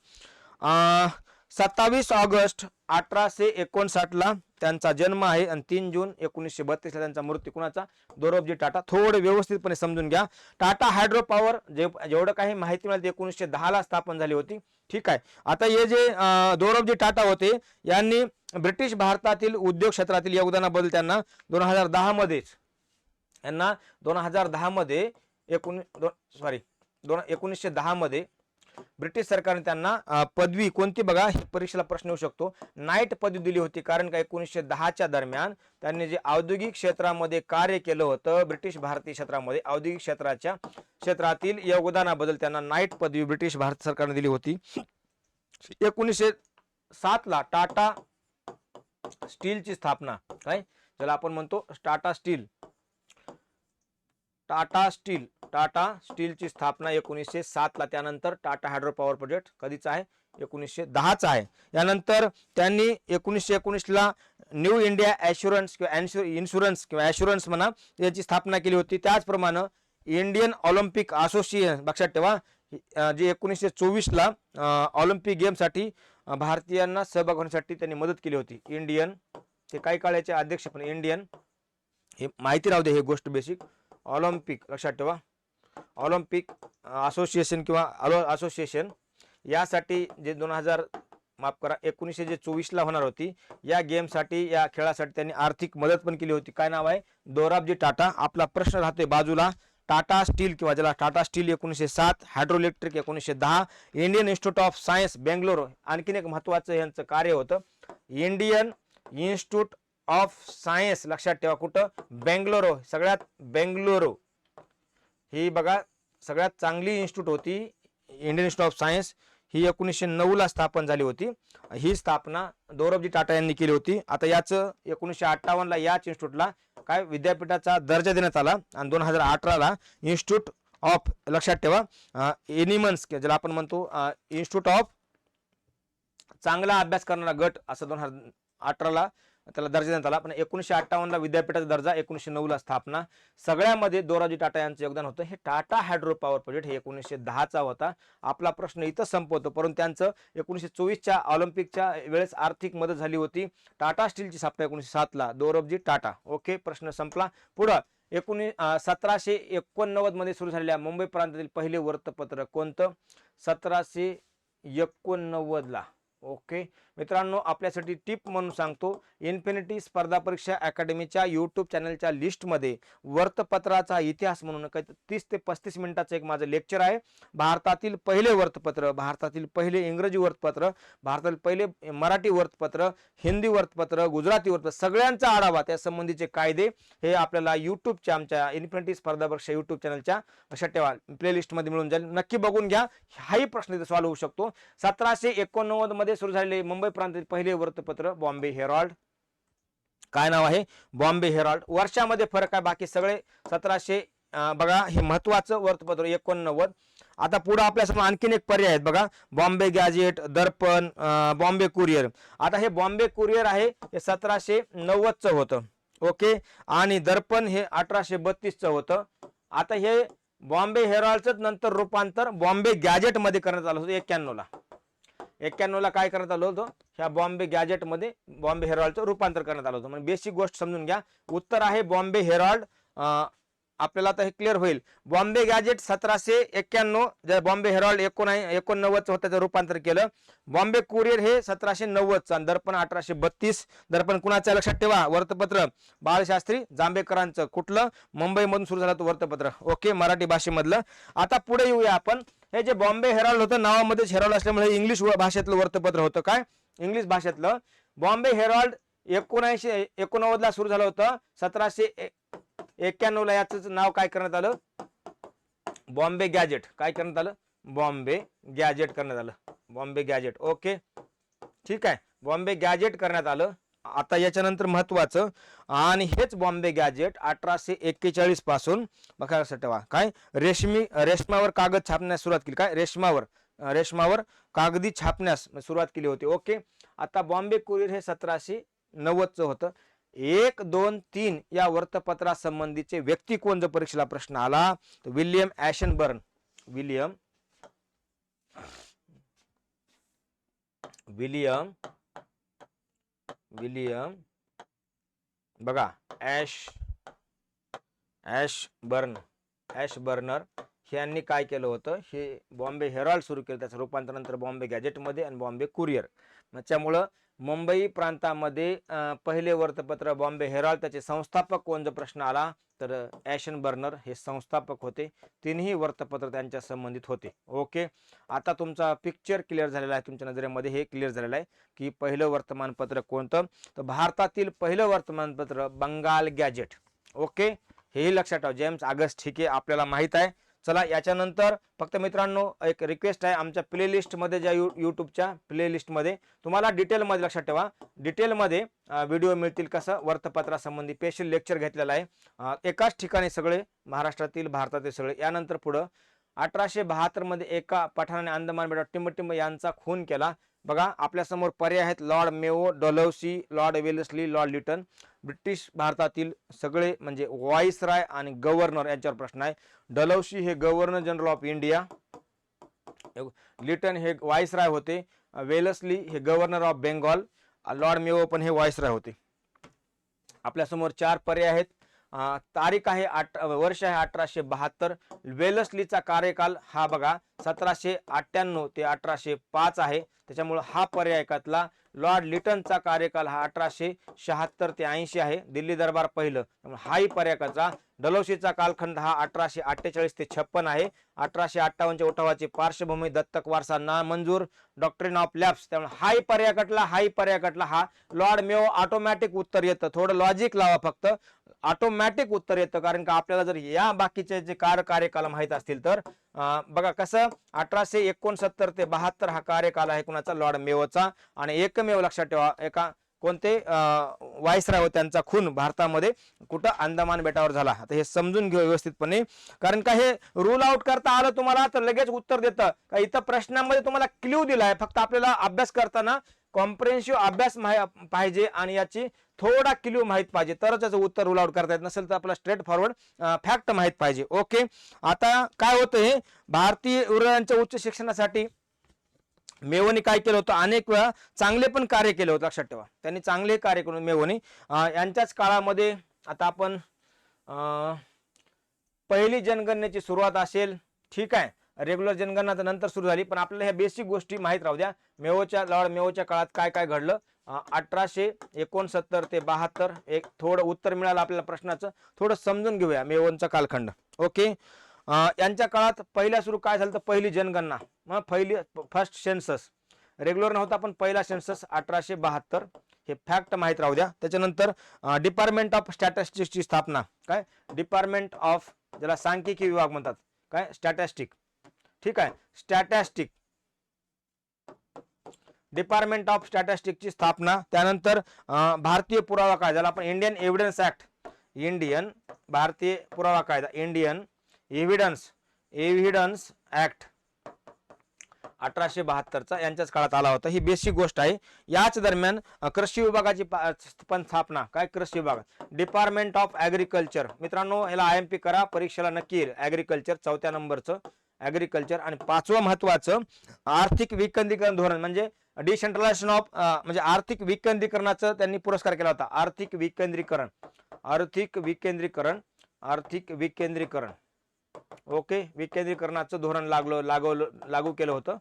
27 ऑगस्ट 1859 ला त्यांचा जन्म आहे आणि 3 जून 1932 ला त्यांचा मृत्यू. कुणाचा? दोरबजी टाटा. थोडं व्यवस्थितपणे समजून घ्या. टाटा हायड्रो पॉवर जेवढं काही माहिती मिळाली 1910 ला स्थापन झाली होती. ठीक आहे. आता हे जे दोरबजी टाटा होते यांनी ब्रिटिश भारतातील उद्योग क्षेत्रातील योगदानाबद्दल त्यांना 2010 मध्येच 2010 मध्ये 1910 मध्ये ब्रिटिश सरकारने त्यांना पदवी कोणती बघा, परीक्षेला प्रश्न येऊ शकतो, नाईट पदवी दिली होती. कारण का 1910च्या दरम्यान त्यांनी जे औद्योगिक क्षेत्रामध्ये कार्य केलं होतं, ब्रिटिश भारतीय क्षेत्रामध्ये औद्योगिक क्षेत्रातील योगदानाबद्दल त्यांना नाईट पदवी ब्रिटिश भारत सरकारने दिली होती. 1907 ला टाटा स्टीलची स्थापना, काय ज्याला आपण म्हणतो टाटा स्टीलची स्थापना 1907 ला. त्यानंतर टाटा हायड्रो पॉवर प्रोजेक्ट कधीचा आहे? 1910चा आहे. यानंतर त्यांनी 1919 ला न्यू इंडिया ॲश्युरन्स किंवा इन्शुरन्स किंवा ॲश्युरन्स म्हणा याची स्थापना केली होती. त्याचप्रमाणे इंडियन ऑलिम्पिक असोसिएशन लक्षात ठेवा, जे 1924 ला ऑलिम्पिक गेमसाठी भारतीयांना सहभाग होण्यासाठी त्यांनी मदत केली होती. इंडियन, ते काही काळाचे अध्यक्ष पण इंडियन, हे माहिती राहू दे, हे गोष्ट बेसिक. ऑलिम्पिक लक्षात ठेवा, ऑलिम्पिक असोसिएशन किंवा असोसिएशन यासाठी जे 1924 ला होणार होती या गेमसाठी, या खेळासाठी त्यांनी आर्थिक मदत पण केली होती. काय नाव आहे? दोराबजी टाटा. आपला प्रश्न राहतोय बाजूला, टाटा स्टील किंवा ज्याला Tata steel 1907, हायड्रोइलेक्ट्रिक 1910, Indian institute of science Bangalore. आणखीन एक महत्वाचं यांचं कार्य होतं, इंडियन इन्स्टिट्यूट ऑफ सायन्स लक्षात ठेवा, कुठं? बेंगलोरो. सगळ्यात बेंगलोरो ही बघा सगळ्यात चांगली इन्स्टिट्यूट होती, इंडियन इन्स्टिट्यूट ऑफ सायन्स. ही 1909 ला स्थापन झाली होती. ही स्थापना दोरबजी टाटा यांनी केली होती. आता याचं 1958 ला याच इन्स्टिट्यूटला काय विद्यापीठाचा दर्जा देण्यात आला आणि 2018 ला इन्स्टिट्यूट ऑफ लक्षात ठेवा एनिमल्स ज्याला आपण म्हणतो इन्स्टिट्यूट ऑफ चांगला अभ्यास करणारा गट असं 2018 ला त्याला दर्जा देण्यात आला. पण 1958 ला विद्यापीठाचा दर्जा, 1909 ला स्थापना. सगळ्यामध्ये दोराबजी टाटा यांचं योगदान होतं. हे टाटा हायड्रो पॉवर प्रोजेक्ट हे 1910चा होता. आपला प्रश्न इथं संपवतो, परंतु त्यांचं 1924च्या ऑलिम्पिकच्या वेळेस आर्थिक मदत झाली होती. टाटा स्टीलची स्थापना 1907 ला, दोरबजी टाटा. ओके, प्रश्न संपला. पुढं 1789 मध्ये सुरू झालेल्या मुंबई प्रांतातील पहिले वृत्तपत्र कोणतं? 1789 ला. ओके मित्रांनो, आपल्यासाठी टिप म्हणून सांगतो, इन्फिनिटी स्पर्धा परीक्षा अकॅडमीच्या यूट्यूब चॅनलच्या लिस्टमध्ये वृत्तपत्राचा इतिहास म्हणून 30 ते 35 मिनिटाचं एक माझं लेक्चर आहे. भारतातील पहिले वृत्तपत्र, भारतातील पहिले इंग्रजी वृत्तपत्र, भारतातील पहिले मराठी वृत्तपत्र, हिंदी वृत्तपत्र, गुजराती वृत्तपत्र, सगळ्यांचा आढावा, त्या संबंधीचे कायदे हे आपल्याला यूट्यूबच्या आमच्या इन्फिनिटी स्पर्धा परीक्षा यूट्यूब चॅनलच्या लक्षात ठेवा प्लेलिस्टमध्ये मिळून जाईल. नक्की बघून घ्या, हाही प्रश्न इथे सॉल्व्ह होऊ शकतो. 1789 मध्ये सुरू झालेले मुंबई प्रांतातील पहिले वृत्तपत्र बॉम्बे हेराल्ड. काय नाव आहे? बॉम्बे हेराल्ड. वर्षामध्ये फरक आहे, बाकी सगळे 1700 बघा, हे महत्वाचं वृत्तपत्र 89. आता पुढे आपल्यासमोर आणखीन एक पर्याय आहेत बघा, बॉम्बे गॅजेट, दर्पण, बॉम्बे कुरिअर. आता हे बॉम्बे कुरिअर आहे हे 1790चं होतं. ओके, आणि दर्पण हे 1832चं होतं. आता हे बॉम्बे हेराल्डचं नंतर रूपांतर बॉम्बे गॅजेट मध्ये करण्यात आलं होतं 91 ला. 91 ला काय करण्यात आलं होतं? ह्या बॉम्बे गॅजेट मध्ये बॉम्बे हेराल्डचं रूपांतर करण्यात आलं होतं. म्हणजे बेसिक गोष्ट समजून घ्या. उत्तर आहे बॉम्बे हेराल्ड. आपल्याला आता हे क्लिअर होईल. बॉम्बे गॅजेट 1791, ज्या बॉम्बे हेराल्ड 89चं होतं त्याचं रूपांतर केलं. बॉम्बे कुरिअर हे 1790चं आणि दर्पण 1832. दर्पण कुणाचं लक्षात ठेवा? वृत्तपत्र बाळशास्त्री जांभेकरांचं. कुठलं? मुंबईमधून सुरू झालं वृत्तपत्र. ओके, मराठी भाषेमधलं. आता पुढे येऊया आपण. हे जे बॉम्बे हेराल्ड होतं नावामध्येच हेराल्ड असल्यामुळे इंग्लिश भाषेतलं वृत्तपत्र होतं. काय? इंग्लिश भाषेतलं. बॉम्बे हेराल्ड 1989 ला सुरू झालं होतं. 1791 ला याचं नाव काय करण्यात आलं? बॉम्बे गॅजेट. काय करण्यात आलं? बॉम्बे गॅजेट करण्यात आलं. बॉम्बे गॅजेट. ओके, ठीक आहे, बॉम्बे गॅजेट करण्यात आलं. आता याच्यानंतर महत्वाचं, आणि हेच बॉम्बे गॅजेट 1841 पासून बघा लक्षात ठेवा, काय रेशमावर कागद छापण्यास सुरुवात केली. काय? रेशमावर कागदी छापण्यास सुरुवात केली होती. ओके, आता बॉम्बे कुरिअर हे 1790 होतं. 1, 2, 3 या वर्तपत्रासंबंधीचे व्यक्ती कोण जर परीक्षेला प्रश्न आला तर विल्यम ॲशनबर्न. विलियम बघा ॲशबर्नर यांनी काय केलं होतं, हे बॉम्बे हेराल्ड सुरू केलं, त्याचं रूपांतर नंतर बॉम्बे गॅजेटमध्ये आणि बॉम्बे कुरिअर. त्यामुळं मुंबई प्रांतामध्ये पहिले वर्तपत्र बॉम्बे हेराल्ड, त्याचे संस्थापक कोण जर प्रश्न आला तर ॲशनबर्नर हे संस्थापक होते. तिन्ही वर्तपत्र त्यांच्या संबंधित होते. ओके, आता तुमचा पिक्चर क्लिअर झालेला आहे, तुमच्या नजरेमध्ये हे क्लिअर झालेलं आहे की पहिलं वर्तमानपत्र कोणतं, तर भारतातील पहिलं वर्तमानपत्र बंगाल गॅजेट. ओके, हेही लक्षात ठेवा. जेम्स ऑगस्ट, ठीक आहे, आपल्याला माहित आहे. चला, याच्यानंतर फक्त मित्रांनो एक रिक्वेस्ट आहे, आमच्या प्लेलिस्टमध्ये ज्या यूट्यूबच्या प्लेलिस्टमध्ये तुम्हाला डिटेलमध्ये लक्षात ठेवा, डिटेलमध्ये व्हिडिओ मिळतील. कसं वर्तपत्रासंबंधी स्पेशल लेक्चर घेतलेला आहे, एकाच ठिकाणी सगळे महाराष्ट्रातील भारतातील सगळे. यानंतर पुढं 1872 मध्ये एका पठाणाने अंदमान बेटावर टिंबटिंब यांचा खून केला. बघा आपल्यासमोर पर्याय आहेत, Lord Mayo, Dalhousie, Lord Wellesley, Lord Lytton. British भारतातील सगळे म्हणजे व्हाईसराय आणि गव्हर्नर यांच्यावर प्रश्न आहे. डलहौसी हे governor general of India, Lytton हे व्हाईसराय होते, वेलेस्ली हे governor of Bengal, Lord Mayo पण हे व्हाईसराय होते. आपल्यासमोर 4 पर्याय आहेत. तारीख आहे वर्ष आहे 1872. वेलेस्लीचा कार्यकाल हा बघा 1798 ते 1805 आहे, त्याच्यामुळे हा पर्याय ऐकतला. लॉर्ड लिटनचा कार्यकाल हा 1876 ते 80 आहे, दिल्ली दरबार पहिलं, त्यामुळे हाही पर्याय ऐकायचा. डलहौसीचा कालखंड हा 1848 ते 56 आहे. 1858च्या उठावाची पार्श्वभूमी, दत्तक वारसा नामंजूर, डॉक्ट्रिन ऑफ लॅप्स, त्यामुळे हाही पर्याय कटला. हा लॉर्ड मेयो. ऑटोमॅटिक उत्तर येतं, थोडं लॉजिक लावा, फक्त ऑटोमॅटिक उत्तर येतं, कारण का आपल्याला जर या बाकीचे जे कार्यकाल माहित असतील तर बघा कसं 1869 ते 72 हा कार्यकाल आहे कुणाचा? लॉर्ड मेयोचा. आणि एकमेव लक्षात ठेवा, एका कोणते व्हाईसराय होते त्यांचा खून भारतामध्ये कुठं? अंदमान बेटावर झाला. आता हे समजून घेऊ व्यवस्थितपणे, कारण का हे रूल आउट करता आलं तुम्हाला तर लगेच उत्तर देतं का. इथं प्रश्नामध्ये तुम्हाला क्ल्यू दिलाय, फक्त आपल्याला अभ्यास करताना कॉम्प्रिहेन्सिव्ह अभ्यास पाहिजे आणि याची थोडा क्ल्यू माहित पाहिजे, तरच याचं उत्तर रूल आउट करता येत नसेल तर आपला स्ट्रेट फॉरवर्ड फॅक्ट माहित पाहिजे. ओके, आता काय होतं, हे भारतीय उरयांच्या उच्च शिक्षणासाठी मेवोनी काय केलं होतं? अनेक वेळा चांगले पण कार्य केले होते, लक्षात ठेवा. त्यांनी चांगले कार्य करून मेवोनी यांच्याच काळामध्ये आता आपण पहिली जनगणनेची सुरुवात असेल, ठीक आहे. रेग्युलर जनगणना तर नंतर सुरू झाली, पण आपल्याला ह्या बेसिक गोष्टी माहित राहू द्या. लॉर्ड मेयोच्या काळात काय काय घडलं. 1869 ते 72 एक थोडं उत्तर मिळालं आपल्याला प्रश्नाचं, थोडं समजून घेऊया मेवोनचा कालखंड. ओके, यांच्या काळात पहिल्या सुरू काय झालं तर पहिली जनगणना, फर्स्ट सेन्सस. रेग्युलर नव्हता पण पहिला सेन्सस 1872, हे फॅक्ट माहित राहू द्या. त्याच्यानंतर डिपार्टमेंट ऑफ स्टॅटिस्टिक्सची स्थापना. काय? डिपार्टमेंट ऑफ, ज्याला सांख्यिकी विभाग म्हणतात, काय? स्टॅटिस्टिक, ठीक आहे, स्टॅटिस्टिक, डिपार्टमेंट ऑफ स्टॅटिस्टिक्सची स्थापना. त्यानंतर भारतीय पुरावा कायदा, ज्याला आपण इंडियन एव्हिडन्स ऍक्ट, भारतीय पुरावा कायदा, इंडियन एव्हिडन्स ऍक्ट 1872चा यांच्याच काळात आला होता. ही बेसिक गोष्ट आहे. याच दरम्यान कृषी विभागाची पण स्थापना. काय? कृषी विभाग, डिपार्टमेंट ऑफ ऍग्रिकल्चर. मित्रांनो ह्याला IMP करा, परीक्षेला नक्की येईल. ऍग्रिकल्चर 4थ्या नंबरचं ऍग्रिकल्चर. आणि 5वं महत्वाचं आर्थिक विकेंद्रीकरण धोरण, म्हणजे डिसेंट्रलायझेशन ऑफ, म्हणजे आर्थिक विकेंद्रीकरणाचं त्यांनी पुरस्कार केला होता. आर्थिक विकेंद्रीकरण. ओके, विकेंद्रीकरणाचं धोरण लागू केलं होतं.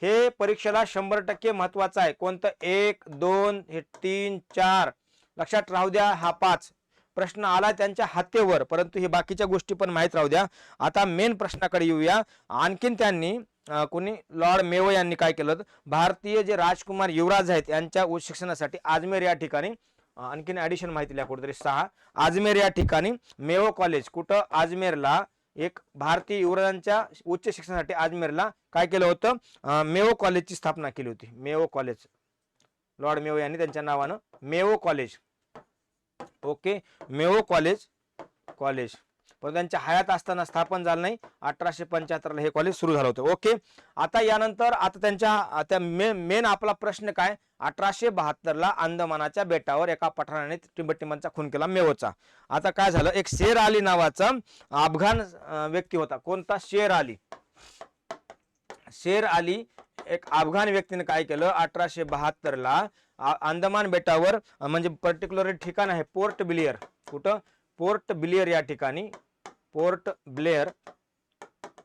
हे परीक्षेला 100% महत्वाचं आहे. कोणतं? 1, 2, हे 3, 4 लक्षात राहू द्या. हा 5 प्रश्न आला त्यांच्या हातेवर, परंतु हे बाकीच्या गोष्टी पण माहित राहू द्या. आता मेन प्रश्नाकडे येऊया. आणखीन त्यांनी कोणी लॉर्ड मेयो यांनी काय केलं, भारतीय जे राजकुमार युवराज आहेत यांच्या उच्च शिक्षणासाठी अजमेर या ठिकाणी आणखीन ॲडिशन माहिती लिहा कुठेतरी 6 अजमेर या ठिकाणी मेयो कॉलेज, कुठं अजमेरला एक भारतीय युवराजांच्या उच्च शिक्षणासाठी अजमेरला काय केलं होतं, मेयो कॉलेजची स्थापना केली होती. मेयो कॉलेज, लॉर्ड मेयो यांनी त्यांच्या नावानं Mayo college. Okay, Mayo college पण त्यांच्या हयात असताना स्थापन झालं नाही. 1875 हे कॉलेज सुरू झालं होतं. ओके, आता यानंतर आता त्यांच्या मेन आपला प्रश्न काय, 1872 अंदमानाच्या बेटावर एका पठाणाने टिंबटिंबांचा खून केला मेयोचा. आता काय झालं, एक शेर अली नावाचा अफगाण व्यक्ती होता. कोणता, शेर अली एक अफगाण व्यक्तीने काय केलं, 1872 अंदमान बेटावर म्हणजे पर्टिक्युलर ठिकाण आहे पोर्ट ब्लेअर. कुठं, पोर्ट ब्लेअर या ठिकाणी, पोर्ट ब्लेअर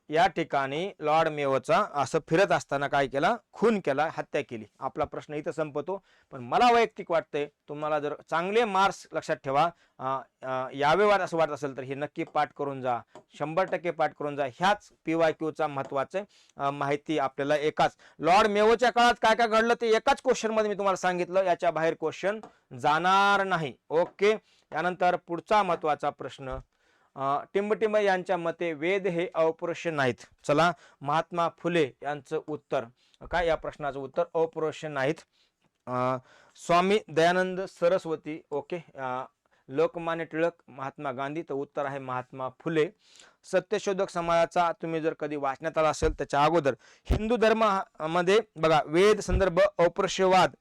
या ठिकाणी लॉर्ड मेयोचा असं फिरत असताना काय केला, खून केला, हत्या केली. आपला प्रश्न इथं संपतो. पण मला वैयक्तिक वाटतंय तुम्हाला जर चांगले मार्क्स लक्षात ठेवा यावे असं वाटत असेल तर हे नक्की पाठ करून जा, 100% पाठ करून जा. ह्याच PYQचा महत्वाचं माहिती आपल्याला एकाच लॉर्ड मेयोच्या काळात काय काय घडलं ते एकाच क्वेश्चन मध्ये मी तुम्हाला सांगितलं, याच्या बाहेर क्वेश्चन जाणार नाही. ओके, त्यानंतर पुढचा महत्वाचा प्रश्न, टिंबटिंब यांच्या मते वेद हे अपौरुषेय नाहीत. चला, महात्मा फुले यांचं उत्तर काय, या प्रश्नाचं उत्तर अपौरुषेय नाहीत. स्वामी दयानंद सरस्वती, ओके, लोकमान्य टिळक, महात्मा गांधी, तर उत्तर आहे महात्मा फुले. सत्यशोधक समाजाचा तुम्ही जर कधी वाचण्यात आला असेल त्याच्या अगोदर, हिंदू धर्मामध्ये बघा वेद संदर्भ अपौरुषेयवाद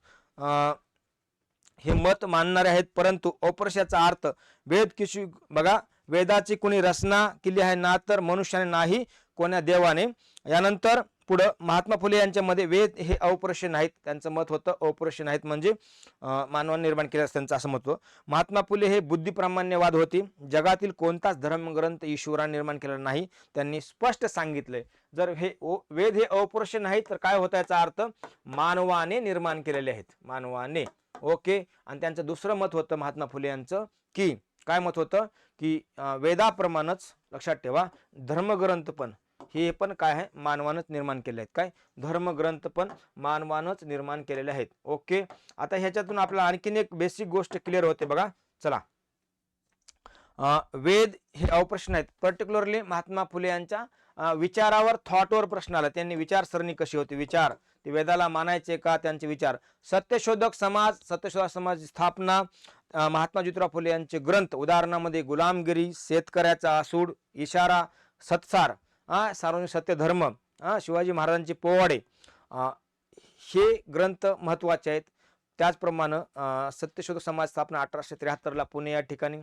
हे मत मानणारे आहेत, परंतु अपौरुषेयाचा अर्थ वेद किशी बघा, वेदाची कोणी रचना केली आहे ना तर मनुष्याने नाही कोण्या देवाने. यानंतर पुढं महात्मा फुले यांच्यामध्ये वेद हे अपौरुषेय नाहीत, त्यांचं मत होतं अपौरुषेय नाहीत म्हणजे मानवाने निर्माण केलं त्यांचं असं मत होतं. महात्मा फुले हे बुद्धिप्रामाण्यवाद होती. जगातील कोणताच धर्मग्रंथ ईश्वराने निर्माण केलेला नाही, त्यांनी स्पष्ट सांगितलंय. जर हे वेद हे अपौरुषेय नाही तर काय होतं, याचा अर्थ मानवाने निर्माण केलेले आहेत, मानवाने. ओके, आणि त्यांचं दुसरं मत होतं महात्मा फुले यांचं की काय मत होतं की वेदाप्रमाणेच लक्षात ठेवा धर्मग्रंथ पण हे पण काय आहे, मानवानच निर्माण केले आहेत. काय, धर्मग्रंथ पण मानवानच निर्माण केलेले आहेत. ओके, आता ह्याच्यातून आपल्याला आणखीन एक बेसिक गोष्ट क्लिअर होते बघा. चला, वेद हे अपौरुषेय आहेत. पर्टिक्युलरली महात्मा फुले यांच्या विचारावर, थॉटवर प्रश्न आला. त्यांनी विचारसरणी कशी होती, विचार ते वेदाला मानायचे का, त्यांचे विचार. सत्यशोधक समाज स्थापना, महात्मा ज्योतिराव फुले यांचे ग्रंथ उदाहरणामध्ये गुलामगिरी, शेतकऱ्याचा आसूड, इशारा, सत्सार, सार्वजनिक सत्य धर्म, शिवाजी महाराजांचे पोवाडे, हे ग्रंथ महत्वाचे आहेत. त्याचप्रमाणे सत्यशोधक समाज स्थापना 1873 पुणे या ठिकाणी.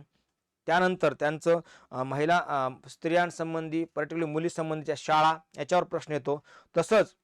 त्यानंतर त्यांचं महिला स्त्रियांसंबंधी पर्टिक्युलर मुलीसंबंधीच्या शाळा याच्यावर प्रश्न येतो. तसंच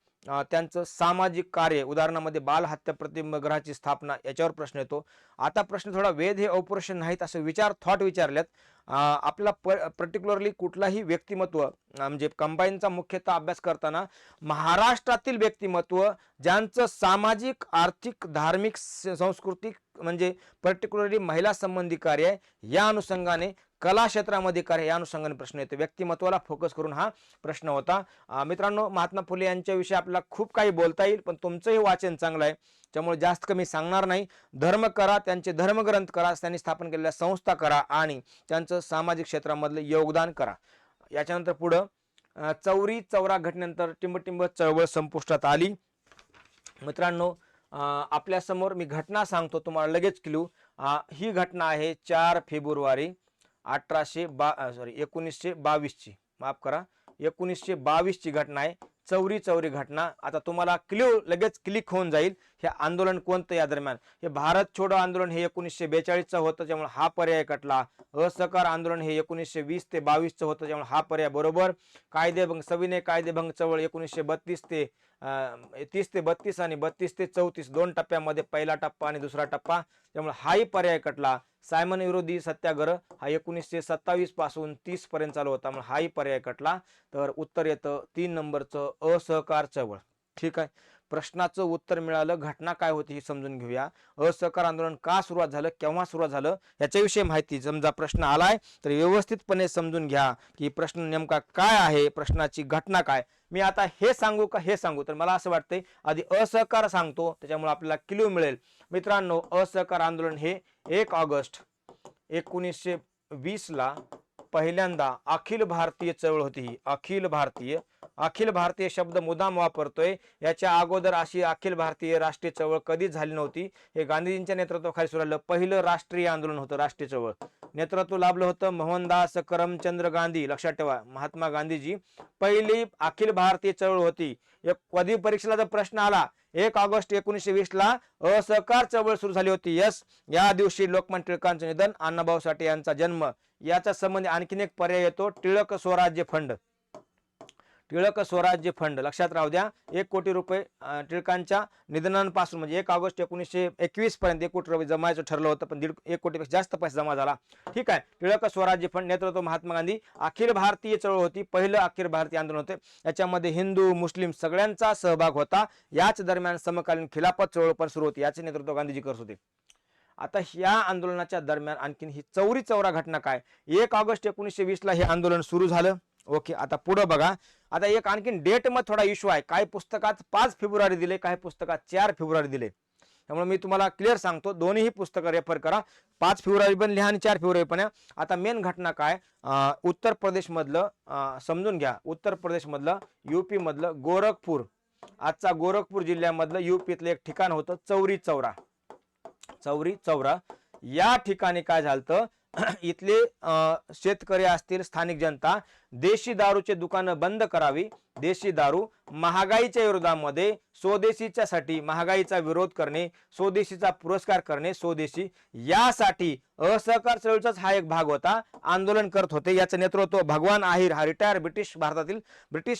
त्यांचं सामाजिक कार्य उदाहरणामध्ये बालहत्या प्रतिबंधगृहाची स्थापना याच्यावर प्रश्न येतो. आता प्रश्न थोडा वेद हे अपौरुषेय नाहीत असे विचार थॉट विचारल्यात. आपला पर्टिक्युलरली कुठलाही व्यक्तिमत्व म्हणजे कंबाईनचा मुख्यतः अभ्यास करताना महाराष्ट्रातील व्यक्तिमत्व ज्यांचं सामाजिक, आर्थिक, धार्मिक, सांस्कृतिक म्हणजे पर्टिक्युलरली महिला संबंधी कार्य आहे, या अनुषंगाने कला क्षेत्रामध्ये कार्य या अनुषंगाने प्रश्न येतो. व्यक्तिमत्वाला फोकस करून हा प्रश्न होता. मित्रांनो, महात्मा फुले यांच्याविषयी आपल्याला खूप काही बोलता येईल, पण तुमचंही वाचन चांगलं आहे त्यामुळे जास्त कमी सांगणार नाही. धर्म करा, त्यांचे धर्मग्रंथ करा, त्यांनी स्थापन केलेल्या संस्था करा आणि त्यांचं सामाजिक क्षेत्रामधलं योगदान करा. याच्यानंतर पुढं चौरी चौरा घटनेनंतर टिंबटिंब चळवळ संपुष्टात आली. मित्रांनो, आपल्यासमोर मी घटना सांगतो तुम्हाला लगेच क्लू. ही घटना आहे 4 फेब्रुवारी 1922 ची, माफ करा 1922 ची घटना आहे. चौरी घटना. आता तुम्हाला क्ल्यू लगेच क्लिक होऊन जाईल. हे आंदोलन कोणतं या दरम्यान, हे भारत छोडो आंदोलन हे 1942 होतं त्यामुळे हा पर्याय कटला. असहकार आंदोलन हे 1920 ते 22 होतं त्यामुळे हा पर्याय बरोबर. कायदेभंग, सविनय कायदेभंग चळवळ 1932 ते 30 ते 32 आणि 32 ते 34 दोन टप्प्यामध्ये पहिला टप्पा आणि दुसरा टप्पा त्यामुळे हाही पर्याय कटला. सायमन विरोधी सत्याग्रह हा 1927 पासून 30 पर्यंत चालू होता त्यामुळे हाही पर्याय कटला. तर उत्तर येतं 3 नंबरचं असहकार चळवळ. ठीक आहे. प्रश्नाचं उत्तर मिळालं, घटना काय होती हे समजून घेऊया. असहकार आंदोलन का सुरुवात झालं, केव्हा सुरुवात झालं याच्याविषयी माहिती. समजा प्रश्न आलाय तर व्यवस्थितपणे समजून घ्या की प्रश्न नेमका काय आहे, प्रश्नाची घटना काय. मी आता हे सांगू का हे सांगू, तर मला असं वाटतंय आधी असहकार सांगतो, त्याच्यामुळे आपल्याला क्लू मिळेल. मित्रांनो, असहकार आंदोलन हे 1 ऑगस्ट 1920 ला पहिल्यांदा अखिल भारतीय चळवळ होती. ही अखिल भारतीय शब्द मुद्दाम वापरतोय. याच्या अगोदर अशी अखिल भारतीय राष्ट्रीय चळवळ कधीच झाली नव्हती. हे गांधीजींच्या नेतृत्वाखाली सुरू झालं पहिलं राष्ट्रीय आंदोलन होतं. राष्ट्रीय चळवळ नेतृत्व लाभलं होतं मोहनदास करमचंद्र गांधी. लक्षात ठेवा, महात्मा गांधीजी. पहिली अखिल भारतीय चळवळ होती. एक पदवी परीक्षेला जर प्रश्न आला 1 ऑगस्ट 1920 ला असहकार चळवळ सुरू झाली होती. यस, या दिवशी लोकमान्य टिळकांचं निधन, अण्णाभाऊ साठे यांचा जन्म. याचा संबंध आणखीन एक पर्याय येतो, टिळक स्वराज्य फंड. टिळक स्वराज्य फंड लक्षात राहू द्या. 1 कोटी रुपये टिळकांच्या निधनापासून म्हणजे 1 ऑगस्ट 1921 पर्यंत 1 कोटी रुपये जमायचं ठरलं होतं, पण 1 कोटीपेक्षा जास्त पैसा जमा झाला. ठीक आहे. टिळक स्वराज्य फंड, नेतृत्व महात्मा गांधी. अखिल भारतीय चळवळ होती, पहिलं अखिल भारतीय आंदोलन होते. याच्यामध्ये हिंदू मुस्लिम सगळ्यांचा सहभाग होता. याच दरम्यान समकालीन खिलाफत चळवळ पण सुरू होती. याचे नेतृत्व गांधीजी करत होते. आता या आंदोलनाच्या दरम्यान आणखीन ही चौरी चौरा घटना काय. 1 ऑगस्ट 1920 ला हे आंदोलन सुरू झालं. ओके, आता पुढे बघा. आता एक आणखीन डेट मध्ये थोडा इश्यू आहे. काही पुस्तकात 5 फेब्रुवारी दिले, काही पुस्तकात 4 फेब्रुवारी दिले. त्यामुळे मी तुम्हाला क्लिअर सांगतो, दोन्ही पुस्तकं रेफर करा. 5 फेब्रुवारी पण लिहा आणि 4 फेब्रुवारी पण. आता मेन घटना काय, उत्तर प्रदेश मधलं समजून घ्या. उत्तर प्रदेश मधलं, यूपी मधलं गोरखपूर, आजचा गोरखपूर जिल्ह्यामधलं यूपीतलं एक ठिकाण होतं चौरी चौरा. या ठिकाणी काय झालं, इथले शेतकरी असतील, स्थानिक जनता देशी दारूचे दुकानं बंद करावी. देशी दारू महागाईच्या विरोधामध्ये स्वदेशीच्यासाठी महागाईचा विरोध करणे, स्वदेशीचा पुरस्कार करणे, स्वदेशी यासाठी असहकार चळवळीचाच हा एक भाग होता. आंदोलन करत होते. याचं नेतृत्व भगवान आहिर, हा रिटायर ब्रिटिश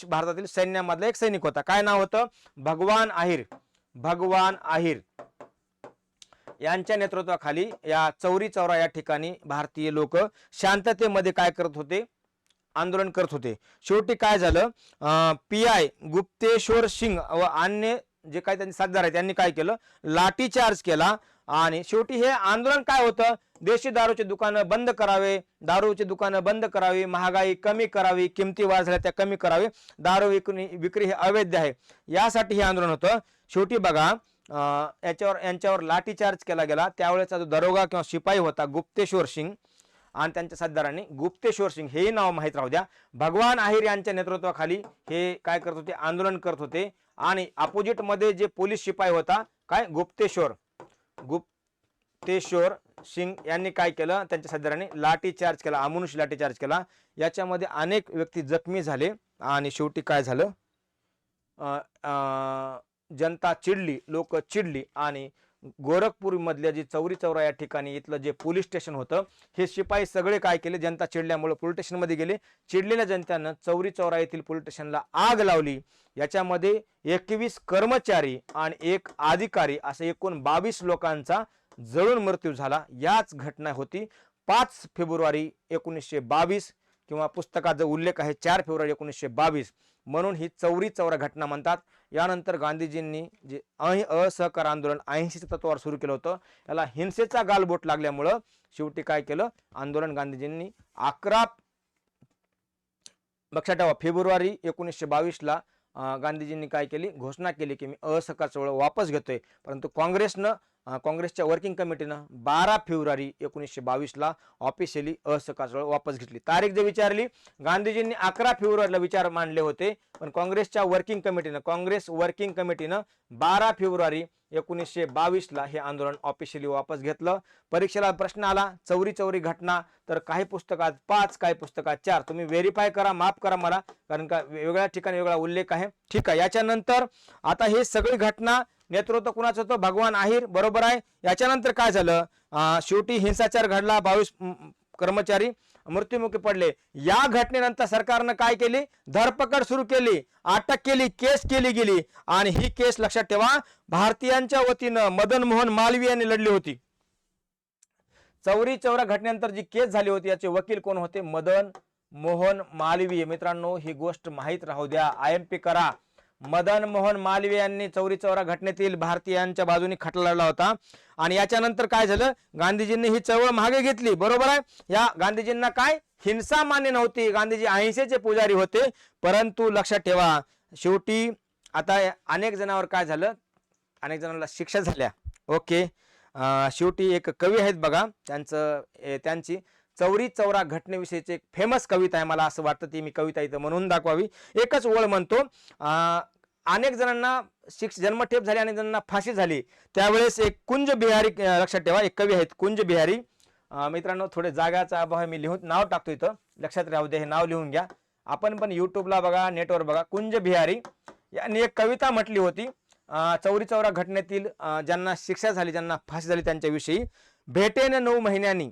भारतातील सैन्यामधला एक सैनिक होता. काय नाव होतं, भगवान आहिर यांच्या नेतृत्वाखाली या चौरी चौरा या ठिकाणी भारतीय लोक शांततेमध्ये काय करत होते, आंदोलन करत होते. शेवटी काय झालं, PI गुप्तेश्वर सिंग व अन्य जे काही त्यांचे साथीदार आहेत त्यांनी काय केलं, लाठीचार्ज केला. आणि शेवटी हे आंदोलन काय होतं, देशी दारूचे दुकानं बंद करावे, महागाई कमी करावी, किमती वाढ झाल्या त्या कमी करावे, दारू विक्री हे अवैध आहे, यासाठी हे आंदोलन होतं. शेवटी बघा, यांच्यावर लाठीचार्ज केला गेला. त्यावेळेचा जो दरोगा किंवा शिपाई होता गुप्तेश्वर सिंग आणि त्यांच्या साथीदारांनी, गुप्तेश्वर सिंग हे नाव माहीत राहू द्या, भगवान आहिर यांच्या नेतृत्वाखाली हे काय करत होते, आंदोलन करत होते. आणि अपोजिट मध्ये जे पोलीस शिपाई होता काय, गुप्तेश्वर सिंग यांनी काय केलं, त्यांच्या साथीदारांनी लाठीचार्ज केला, अमानुष लाठीचार्ज केला. याच्यामध्ये अनेक व्यक्ती जखमी झाले. आणि शेवटी काय झालं, जनता चिडली, लोक चिडली. आणि गोरखपूर मधल्या जी चौरी चौरा या ठिकाणी इथलं जे पोलीस स्टेशन होतं, हे शिपाई सगळे काय केले, जनता चिडल्यामुळे पोलीस स्टेशन मध्ये गेले. चिडलेल्या जनतेनं चौरी चौरा येथील पोलीस स्टेशनला आग लावली. याच्यामध्ये 21 कर्मचारी आणि 1 अधिकारी असे एकूण 22 लोकांचा जळून मृत्यू झाला. याच घटना होती 5 फेब्रुवारी 1922 किंवा पुस्तकात जो उल्लेख आहे 4 फेब्रुवारी 1922, म्हणून ही चौरी चौरा घटना म्हणतात. यानंतर गांधीजींनी जे असहकार आंदोलन 80 तत्वावर सुरू केलं होतं, याला हिंसेचा गालबोट लागल्यामुळं शेवटी काय केलं, आंदोलन गांधीजींनी 11 लक्षात ठेवा फेब्रुवारी 1922 ला गांधीजींनी काय केली, घोषणा केली की मी असहकार चळवळ वापस घेतोय. परंतु काँग्रेसच्या वर्किंग कमिटीनं 12 फेब्रुवारी 1922 ला ऑफिशियली असहकार चळवळ वापस घेतली. तारीख जे विचारली, गांधीजींनी 11 फेब्रुवारीला विचार मांडले होते, पण काँग्रेस वर्किंग कमिटीनं 12 फेब्रुवारी 1922 ला हे आंदोलन ऑफिशियली वापस घेतलं. परीक्षेला प्रश्न आला चौरी घटना, तर काही पुस्तकात 5, काही पुस्तकात 4. तुम्ही व्हेरीफाय करा, माफ करा मला, कारण का वेगळ्या ठिकाणी वेगळा उल्लेख आहे. ठीक आहे. याच्यानंतर आता हे सगळी घटना नेतृत्व कुणाचं होतं, भगवान आहिर, बरोबर आहे. याच्यानंतर काय झालं, शेवटी हिंसाचार घडला, 22 कर्मचारी मृत्युमुखी पडले. या घटनेनंतर सरकारनं काय केली, धरपकड सुरू केली, अटक केली, केस केली गेली. आणि ही केस लक्षात ठेवा भारतीयांच्या वतीनं मदन मोहन मालवीय यांनी लढली होती. चौरी चौरा घटनेनंतर जी केस झाली होती याचे वकील कोण होते, मदन मोहन मालवीय. मित्रांनो, ही गोष्ट माहीत राहू द्या, IMP करा. मदन मोहन मालवीय यांनी चौरी चौरा घटनेतील भारतीयांच्या बाजूने खटला लढला होता. आणि याच्यानंतर काय झालं, गांधीजींनी ही चळवळ मागे घेतली. बरोबर आहे. या गांधीजींना काय हिंसा मान्य नव्हती, गांधीजी अहिंसेचे पुजारी होते. परंतु लक्षात ठेवा, शेवटी आता अनेक जणांवर काय झालं, अनेक जणांना शिक्षा झाल्या. ओके. शेवटी एक कवी आहेत बघा, त्यांची चौरी चौरा घटनेविषयीची एक फेमस कविता आहे. मला असं वाटतं ती मी कविता इथं म्हणून दाखवावी. एकच ओळ म्हणतो, अनेक जणांना जन्मठेप झाली, अनेक जणांना फाशी झाली. त्यावेळेस एक कुंज बिहारी, लक्षात ठेवा, एक कवी आहेत कुंज बिहारी. मित्रांनो, थोडे जागाचा अभाव आहे, मी लिहून नाव टाकतो इथं, लक्षात राहू दे, हे नाव लिहून घ्या. आपण पण युट्यूबला बघा, नेटवर बघा. कुंज बिहारी यांनी एक कविता म्हटली होती चौरी चौरा घटनेतील ज्यांना शिक्षा झाली, ज्यांना फाशी झाली त्यांच्याविषयी. भेटेन 9 महिन्यांनी,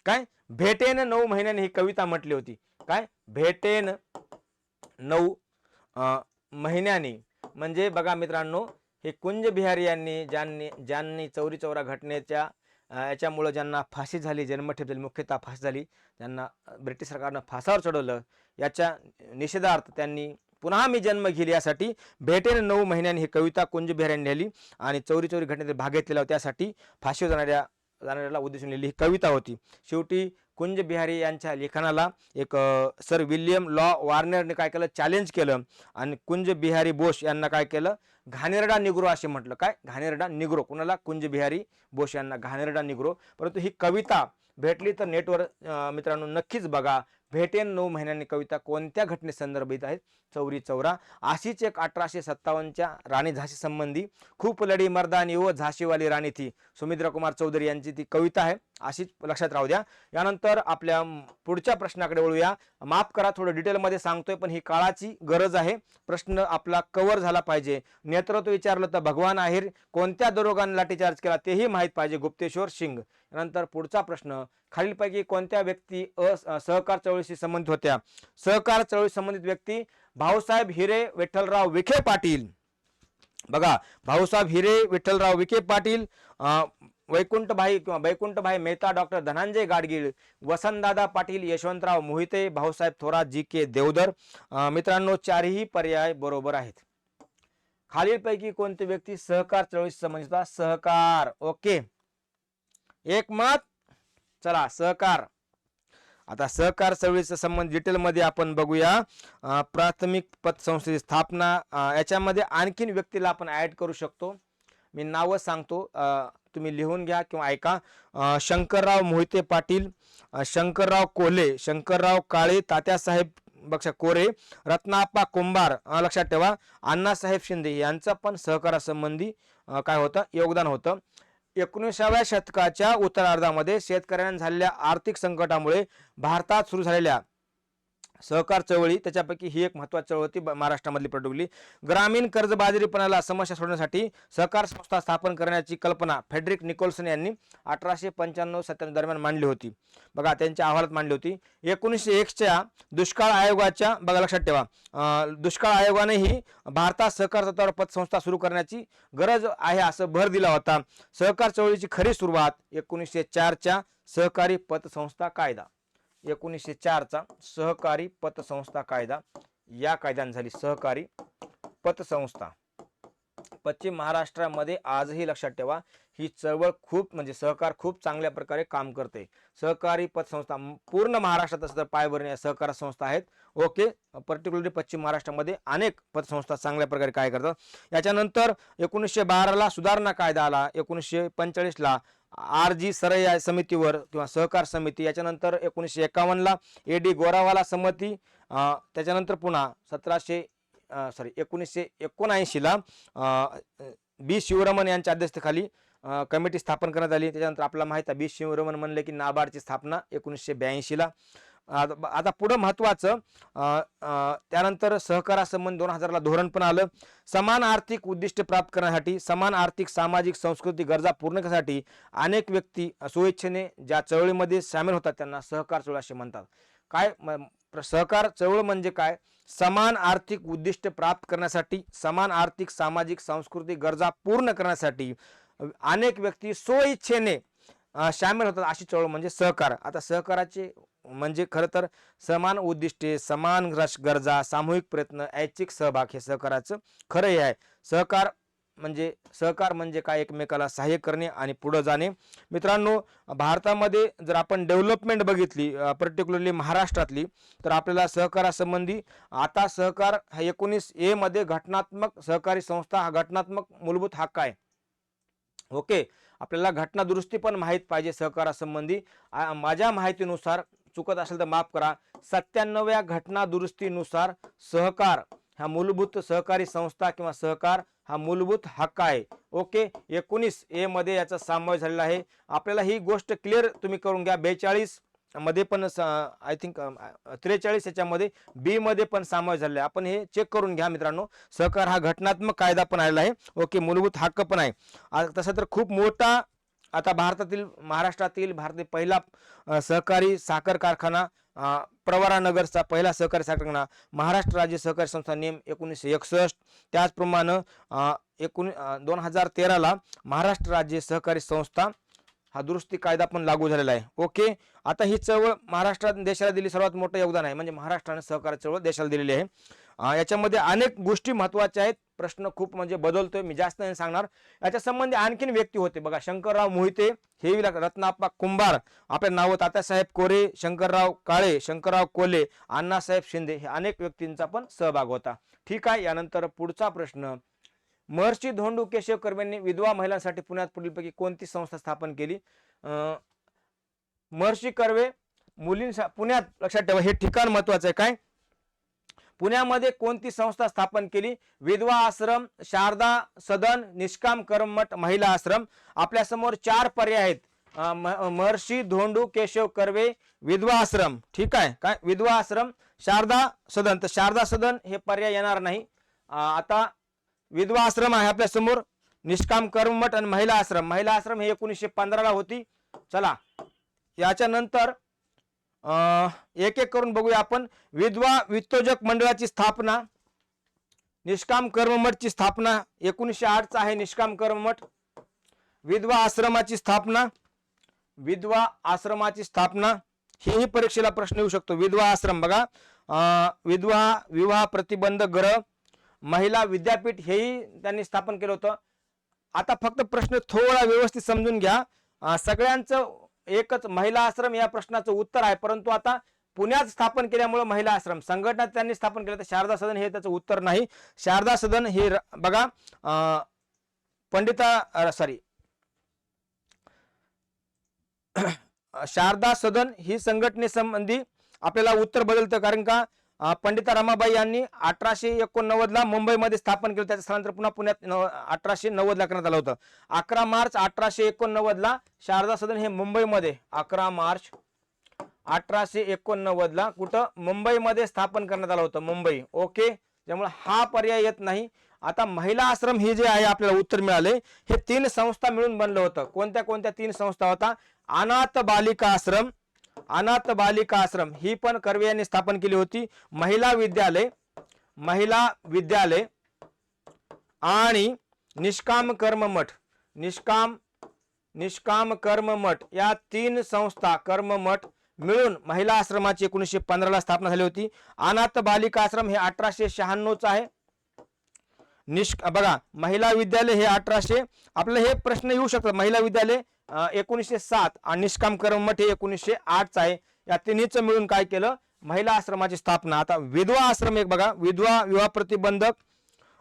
काय भेटेन 9 महिन्यांनी ही कविता म्हटली होती. काय भेटेन 9 महिन्यांनी म्हणजे बघा मित्रांनो, हे कुंज बिहारी यांनी ज्यांनी चौरी चौरा घटनेच्या याच्यामुळे ज्यांना फाशी झाली, जन्मठेप झाली, मुख्यतः फाशी झाली, ज्यांना ब्रिटिश सरकारनं फासावर चढवलं, याच्या निषेधार्थ त्यांनी पुन्हा मी जन्म घेईल यासाठी भेटेन 9 महिन्यांनी ही कविता कुंज बिहारी यांनी लिहिली. आणि चौरी चौरी घटनेत भाग घेतलेला होता, त्यासाठी फाशीवर जाणाऱ्याला उद्देशून लिहिली ही कविता होती. शेवटी कुंज बिहारी यांच्या लेखनाला एक सर विल्यम लॉ वार्नरने काय केलं, चॅलेंज केलं. आणि कुंज बिहारी बोस यांना काय केलं, घाणेरडा निग्रो असे म्हटलं. काय घाणेरडा निग्रो, कुणाला, कुंज बिहारी बोस यांना घाणेरडा निग्रो. परंतु ही कविता भेटली तर नेटवर मित्रांनो नक्कीच बघा. भेटेन 9 महिन्यांनी कविता कोणत्या घटने संदर्भित आहेत, चौरी चौरा. अशीच एक 1857च्या राणी झाशी संबंधी, खूप लढी मर्दानी व झाशीवाली राणी थी, सुमित्रा कुमार चौधरी यांची ती कविता आहे. अशीच लक्षात राहू द्या. यानंतर आपल्या पुढच्या प्रश्नाकडे वळूया. माफ करा, थोडं डिटेलमध्ये सांगतोय, पण ही काळाची गरज आहे. प्रश्न आपला कव्हर झाला पाहिजे. नेतृत्व विचारलं तर भगवान आहेर कोणत्या दरोगाने लाठीचार्ज केला तेही माहीत पाहिजे, गुप्तेश्वर सिंग. यानंतर पुढचा प्रश्न, खालीलपैकी कोणत्या व्यक्ती सहकार चळवळीशी संबंधित होत्या. सहकार चळवळी संबंधित व्यक्ती भाऊसाहेब हिरे विठ्ठलराव विखे पाटील. बघा, भाऊसाहेब हिरे विठ्ठलराव विखे पाटील, वैकुंठभाई मेहता, डॉक्टर धनंजय गाडगीळ, वसंतदादा पाटील, यशवंतराव मोहिते, भाऊसाहेब थोरात, जी.के. देवधर. मित्रांनो, चारही पर्याय बरोबर आहेत. खालीलपैकी कोणती व्यक्ती सहकार चळवळीशी संबंधित होता. सहकार. ओके, एक मत. चला, सहकार. आता सहकार चळवळीचा संबंध डिटेलमध्ये आपण बघूया. प्राथमिक पतसंस्थेची स्थापना, याच्यामध्ये आणखीन व्यक्तीला आपण ऍड करू शकतो. मी नावं सांगतो, तुम्ही लिहून घ्या किंवा ऐका. शंकरराव मोहिते पाटील, शंकरराव कोल्हे, शंकरराव काळे, तात्यासाहेब बक्षा कोरे, रत्नाप्पा कुंभार, लक्षात ठेवा, अण्णासाहेब शिंदे यांचं पण सहकारासंबंधी काय होतं, योगदान होतं. 19व्या शतकाच्या उत्तरार्धामध्ये शेतकऱ्यांना झालेल्या आर्थिक संकटामुळे भारतात सुरू झालेल्या सहकार चळवळी, त्याच्यापैकी ही एक महत्त्वाची चळवळ होती महाराष्ट्रामधली प्रडुगली. ग्रामीण कर्जबाजारीपणाला समस्या सोडवण्यासाठी सहकार संस्था स्थापन करण्याची कल्पना फेडरिक निकोल्सन यांनी 1895-97 दरम्यान मांडली होती. बघा, त्यांच्या अहवालात मांडली होती. 1901च्या दुष्काळ आयोगाच्या, बघा लक्षात ठेवा, दुष्काळ आयोगानेही भारतात सहकार तत्वावर पतसंस्था सुरू करण्याची गरज आहे असं भर दिला होता. सहकार चळवळीची खरी सुरुवात 1904च्या सहकारी पतसंस्था कायदा, 1904चा सहकारी पतसंस्था कायदा, या कायद्याने झाली सहकारी पतसंस्था. पश्चिम महाराष्ट्रामध्ये आजही लक्षात ठेवा ही चळवळ खूप, म्हणजे सहकार खूप चांगल्या प्रकारे काम करते. सहकारी पतसंस्था पूर्ण महाराष्ट्रात असं पायभरणी सहकार संस्था आहेत. ओके, पर्टिक्युलरली पश्चिम महाराष्ट्रामध्ये अनेक पतसंस्था चांगल्या प्रकारे काय करतात. याच्यानंतर 1912ला सुधारणा कायदा आला. 1945ला आर.जी. सरई समितीवर किंवा सहकार समिती. याच्यानंतर 1951ला ए.डी. गोरावाला समिती. त्याच्यानंतर पुन्हा 1979ला बी. शिवरमण यांच्या अध्यक्षतेखाली कमिटी स्थापन करण्यात आली. त्याच्यानंतर आपल्याला माहिती आहे बी. शिवरमण म्हणले की नाबार्डची स्थापना 1982ला. आता पुढं महत्वाचं, त्यानंतर सहकारासंबंधी 2000ला धोरण पण आलं. समान आर्थिक उद्दिष्ट प्राप्त करण्यासाठी, समान आर्थिक, सामाजिक, सांस्कृतिक गरजा पूर्ण करण्यासाठी अनेक व्यक्ती स्वेच्छेने ज्या चळवळीमध्ये सामील होतात त्यांना सहकार चळवळ असे म्हणतात. काय सहकार चळवळ म्हणजे काय, समान आर्थिक उद्दिष्ट प्राप्त करण्यासाठी, समान आर्थिक, सामाजिक, सांस्कृतिक गरजा पूर्ण करण्यासाठी अनेक व्यक्ती स्वइच्छेने सामील होतात अशी चळवळ म्हणजे सहकार. आता सहकाराचे म्हणजे खरं तर समान उद्दिष्टे, समान गरजा, सामूहिक प्रयत्न, ऐच्छिक सहभाग हे सहकाराचं खरं हे आहे. सहकार म्हणजे काय, एकमेकाला सहाय्य करणे आणि पुढे जाणे. मित्रांनो, भारतामध्ये जर आपण डेव्हलपमेंट बघितली, पर्टिक्युलरली महाराष्ट्रातली, तर आपल्याला सहकारासंबंधी आता सहकार हा 19A मध्ये घटनात्मक सहकारी संस्था हा घटनात्मक मूलभूत हक्क आहे. ओके, आपल्याला घटना दुरुस्ती पण माहीत पाहिजे सहकारासंबंधी. माझ्या माहितीनुसार, चुकत असेल तर माफ करा, 97व्या घटना दुरुस्तीनुसार सहकार हा मूलभूत सहकारी संस्था किंवा सहकार हा मूलभूत हक्क आहे. ओके, 19A मध्ये याचा समावेश झालेला आहे. आपल्याला ही गोष्ट क्लिअर तुम्ही करून घ्या. 42 मध्ये पण आय थिंक 43 याच्यामध्ये बी मध्ये पण समावेश झालेला आहे. आपण हे चेक करून घ्या मित्रांनो. सहकार हा घटनात्मक कायदा पण आलेला आहे. ओके, मूलभूत हक्क पण आहे. तसं तर खूप मोठा आता महाराष्ट्रातील पहिला सहकारी साखर कारखाना, प्रवरानगरचा पहिला सहकारी साखर कारखाना, महाराष्ट्र राज्य सहकारी संस्था नियम 1961. त्याचप्रमाणे 2013ला महाराष्ट्र राज्य सहकारी संस्था हा दुरुस्ती कायदा पण लागू झालेला आहे. ओके, आता ही चळवळ महाराष्ट्रात देशाला दिली सर्वात मोठं योगदान आहे, म्हणजे महाराष्ट्राने सहकारी चळवळ देशाला दिलेली आहे. याच्यामध्ये अनेक गोष्टी महत्त्वाच्या आहेत. प्रश्न खूप म्हणजे बदलतोय, मी जास्त नाही सांगणार. याच्या संबंधी आणखीन व्यक्ती होते बघा, शंकरराव मोहिते, हे रत्नाप्पा कुंभार, आपले नाव तात्यासाहेब कोरे, शंकरराव काळे, शंकरराव कोले, अण्णासाहेब शिंदे, हे अनेक व्यक्तींचा पण सहभाग होता. ठीक आहे. यानंतर पुढचा प्रश्न, महर्षी धोंडू केशव कर्वे यांनी विधवा महिलांसाठी पुण्यात पुढीलपैकी कोणती संस्था स्थापन केली? महर्षी कर्वे मुलींसाठी पुण्यात, लक्षात ठेवा हे ठिकाण महत्वाचं आहे. काय, पुण्यामध्ये कोणती संस्था स्थापन केली? विधवा आश्रम, शारदा सदन, निष्काम कर्मठ, महिला आश्रम. आपल्या समोर 4 पर्याय आहेत. महर्षी धोंडू केशव कर्वे, विधवा आश्रम, ठीक आहे. काय, विधवा आश्रम, शारदा सदन. तर शारदा सदन हे पर्याय येणार नाही. आता विधवा आश्रम आहे आपल्या समोर, निष्काम कर्मठ आणि महिला आश्रम. महिला आश्रम हे 1915ला होती. चला, याच्यानंतर एक एक करून बघूया आपण. विधवा वित्तोजक मंडळाची स्थापना, निष्काम कर्ममठची स्थापना 1908चा आहे निष्काम कर्ममठ. विधवा आश्रमाची स्थापना, विधवा आश्रमाची स्थापना, हेही परीक्षेला प्रश्न येऊ शकतो. विधवा आश्रम बघा, विधवा विवाह प्रतिबंध गृह, महिला विद्यापीठ हेही त्यांनी स्थापन केलं होतं. आता फक्त प्रश्न थोडा व्यवस्थित समजून घ्या. सगळ्यांचं एकच महिला आश्रम या प्रश्नाचं उत्तर आहे, परंतु आता पुण्यात स्थापन केल्यामुळे महिला आश्रम संघटना त्यांनी स्थापन केलं, तर शारदा सदन हे त्याचं उत्तर नाही. शारदा सदन हे बघा शारदा सदन ही संघटनेसंबंधी आपल्याला उत्तर बदलतं, कारण का पंडिता रमाबाई यांनी 1889ला मुंबईमध्ये स्थापन केलं. त्याचं स्थलांतर पुन्हा पुण्यात 1890ला करण्यात आलं होतं. 11 मार्च 1889ला शारदा सदन हे मुंबईमध्ये, 11 मार्च 1889ला कुठं, मुंबईमध्ये स्थापन करण्यात आलं होतं, मुंबई. ओके, त्यामुळे हा पर्याय येत नाही. आता महिला आश्रम हे जे आहे आपल्याला उत्तर मिळाले, हे 3 संस्था मिळून बनलं होतं. कोणत्या कोणत्या 3 संस्था होता? अनाथ बालिका आश्रम, अनाथ बालिका आश्रम ही पण कर्वे यांनी स्थापन केली होती. महिला विद्यालय, महिला विद्यालय आणि निष्काम कर्ममठ, निष्काम कर्ममठ या 3 संस्था, कर्ममठ मिळून महिला आश्रमाची 1915ला स्थापना झाली होती. अनाथ बालिका आश्रम हे 1896चा आहे. बघा, महिला विद्यालय हे 1800. आपल्याला हे प्रश्न येऊ शकतात. महिला विद्यालय 1907 आणि निष्काम कर्ममठ हे 1908चा आहे. या तिन्हीचं मिळून काय केलं? महिला आश्रमाची स्थापना. आता विधवा आश्रम एक बघा, विधवा विवाह प्रतिबंधक,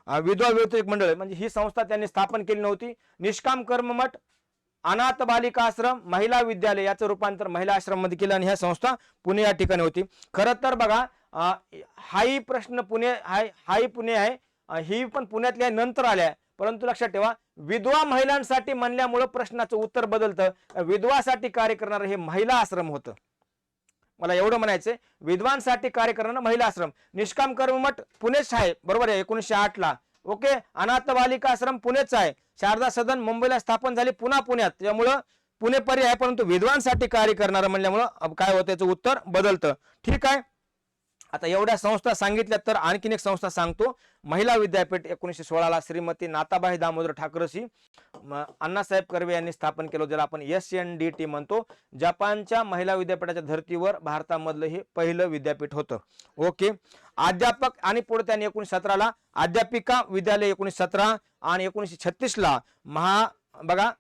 विधवा व्यतिरिक्त मंडळ, म्हणजे ही संस्था त्यांनी स्थापन केली नव्हती. निष्काम कर्ममठ, अनाथ बालिका आश्रम, महिला विद्यालय याचं रूपांतर महिला आश्रम मध्ये केलं आणि ह्या संस्था पुणे या ठिकाणी होती. खरं तर बघा, हाही प्रश्न पुणे हाही पुणे आहे, ही पण पुण्यातल्या नंतर आल्या, परंतु लक्षात ठेवा विधवा महिलांसाठी म्हणल्यामुळे प्रश्नाचं उत्तर बदलतं. विधवासाठी कार्य करणारं हे महिला आश्रम होतं. मला एवढं म्हणायचंय, विधवांसाठी कार्य करणारं महिला आश्रम. निष्काम कर्ममठ पुणेच आहे, बरोबर आहे, 1908ला. ओके, अनाथ बालिका आश्रम पुणेच आहे. शारदा सदन मुंबईला स्थापन झाली, पुन्हा पुण्यात, त्यामुळं पुणे पर्याय आहे, परंतु विधवांसाठी कार्य करणारं म्हणल्यामुळं काय होतं, त्याचं उत्तर बदलतं. ठीक आहे. आता एवढ्या संस्था सांगितल्या तर आणखीन एक संस्था सांगतो. महिला विद्यापीठ 1916 श्रीमती नाथाबाई दामोदर ठाकरसी अण्णासाहेब कर्वे यांनी स्थापन केलं, ज्याला आपण SNDT म्हणतो. जपानच्या महिला विद्यापीठाच्या धर्तीवर भारतामधलं हे पहिलं विद्यापीठ होतं. ओके. अध्यापक आणि पुढे त्यांनी 1917 अध्यापिका विद्यालय 1917 आणि 1936 बघा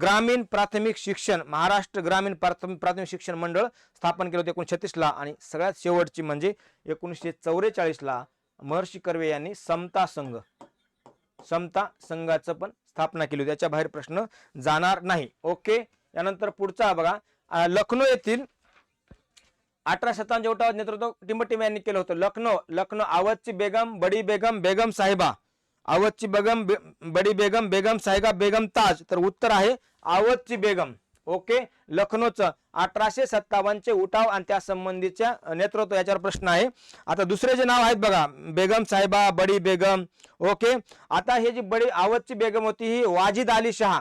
ग्रामीण प्राथमिक शिक्षण महाराष्ट्र ग्रामीण प्राथमिक शिक्षण मंडळ स्थापन केलं होतं 1936 आणि सगळ्यात शेवटची म्हणजे 1944 महर्षी कर्वे यांनी समता संघाचं पण स्थापना केली होती. त्याच्या बाहेर प्रश्न जाणार नाही. ओके. यानंतर पुढचा बघा लखनौ येथील 1857 उठावाचं नेतृत्व टिंबटिंब यांनी केलं होतं. लखनौ आवधची बेगम बडी बेगम बेगम साहिबा आवधची बेगम बडी बेगम बेगम साहिबा बेगम ताज. तर उत्तर आहे आवधची बेगम. ओके. लखनौचं 1857 उठाव आणि त्या संबंधीच्या नेतृत्व याच्यावर प्रश्न आहे. आता दुसरे जे नाव आहेत बघा बेगम साहिबा बडी बेगम. ओके. आता हे जी बडी आवधची बेगम होती ही वाजिद अली शाह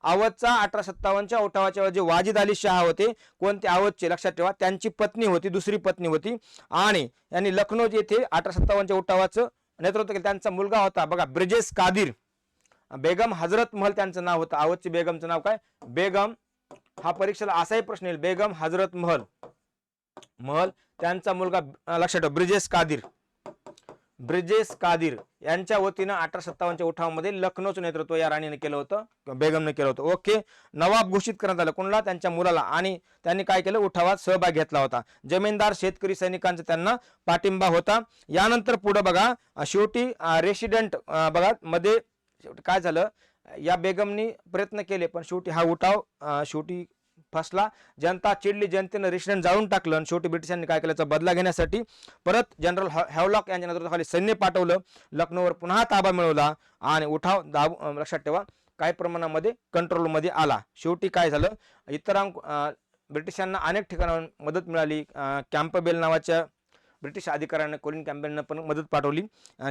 आवधचा 1857 उठावाच्या जे वाजिद अली शाह होते कोणते आवधचे लक्षात ठेवा त्यांची पत्नी होती दुसरी पत्नी होती आणि यांनी लखनौ येथे 1857 उठावाचं नेतृत्व केलं. त्यांचा मुलगा होता बघा ब्रिजेश कादिर बेगम हजरत महल त्यांचं नाव होतं. आवधची बेगमचं नाव काय बेगम हा परीक्षेला असाही प्रश्न येईल बेगम हजरत महल त्यांचा मुलगा लक्षात ठेवा ब्रिजेश कादिर यांच्या वतीनं 1857 उठावामध्ये लखनौचं नेतृत्व या राणीने केलं होतं बेगमने केलं होतं. ओके. नवाब घोषित करण्यात आलं कोणाला त्यांच्या मुलाला आणि त्यांनी काय केलं उठावात सहभाग घेतला होता. जमीनदार शेतकरी सैनिकांचा त्यांना पाठिंबा होता. यानंतर पुढे बघा शेवटी रेसिडेंट बघा मध्ये काय झालं या बेगमनी प्रयत्न केले पण शेवटी हा उठाव शेवटी फसला. जनता चिडली जनतेनं रेसिडेंट जाळून टाकलं आणि शेवटी ब्रिटिशांनी काय केल्याचा बदला घेण्यासाठी परत जनरल हॅवलॉक यांच्या नेतृत्वाखाली सैन्य पाठवलं. लखनौवर पुन्हा ताबा मिळवला आणि उठाव लक्षात ठेवा काही प्रमाणामध्ये कंट्रोलमध्ये आला. शेवटी काय झालं ब्रिटिशांना अनेक ठिकाणाहून मदत मिळाली. कॅम्पबेल नावाच्या ब्रिटिश अधिकाऱ्यांना कोलिन कॅम्पबेलनं पण मदत पाठवली.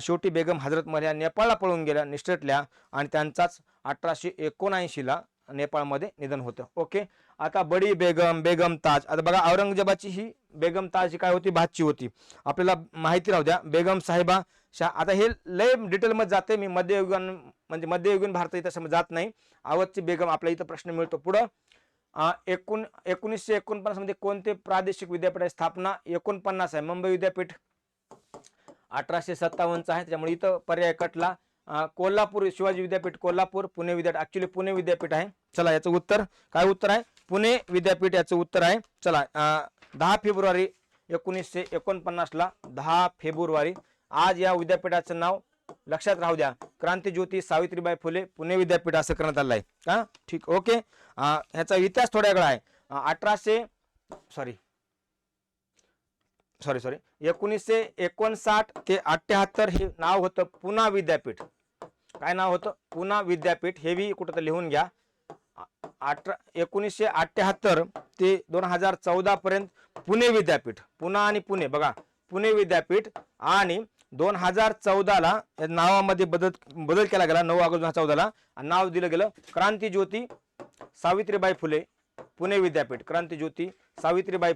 शेवटी बेगम हजरत महल या नेपाळला पळून गेल्या निष्ठटल्या आणि त्यांचाच 1879 नेपाळमध्ये निधन होतं. ओके. आता बडी बेगम ताज. आता बघा औरंगजेबाची ही बेगम ताज ही काय होती भाची होती आपल्याला माहिती राहू द्या. बेगम साहिबा आता हे लय डिटेलमध्ये जाते मी मध्ययुगीन भारत इथं जात नाही. आवधची बेगम आपल्या इथं प्रश्न मिळतो. पुढं 1949 मध्ये कोणते प्रादेशिक विद्यापीठ स्थापना 49 आहे मुंबई विद्यापीठ 1857 आहे त्याच्यामुळे इथं पर्याय कटला. कोल्हापूर शिवाजी विद्यापीठ कोल्हापूर पुणे विद्यापीठ ऍक्च्युली पुणे विद्यापीठ आहे. चला याचं उत्तर काय उत्तर आहे पुणे विद्यापीठ याचं उत्तर आहे. चला 10 फेब्रुवारी 1949 10 फेब्रुवारी आज या विद्यापीठाचं नाव लक्षात राहू द्या क्रांतिज्योती सावित्रीबाई फुले पुणे विद्यापीठ असं करण्यात आलं आहे का. ठीक. ओके. ह्याचा इतिहास थोडा वेगळा आहे. 1959 ते 78 हे नाव होतं पुणा विद्यापीठ. काय नाव होतं पुणा विद्यापीठ हे बी कुठं तर लिहून घ्या. 1978 ते 2014 पर्यंत पुणे विद्यापीठ पुणा आणि पुणे बघा पुणे विद्यापीठ आणि 2014 या नावामध्ये बदल केला गेला 9 ऑगस्ट 2014 नाव दिलं गेलं क्रांतिज्योती सावित्रीबाई फुले पुणे विद्यापीठ. क्रांतिज्योती सावित्रीबाई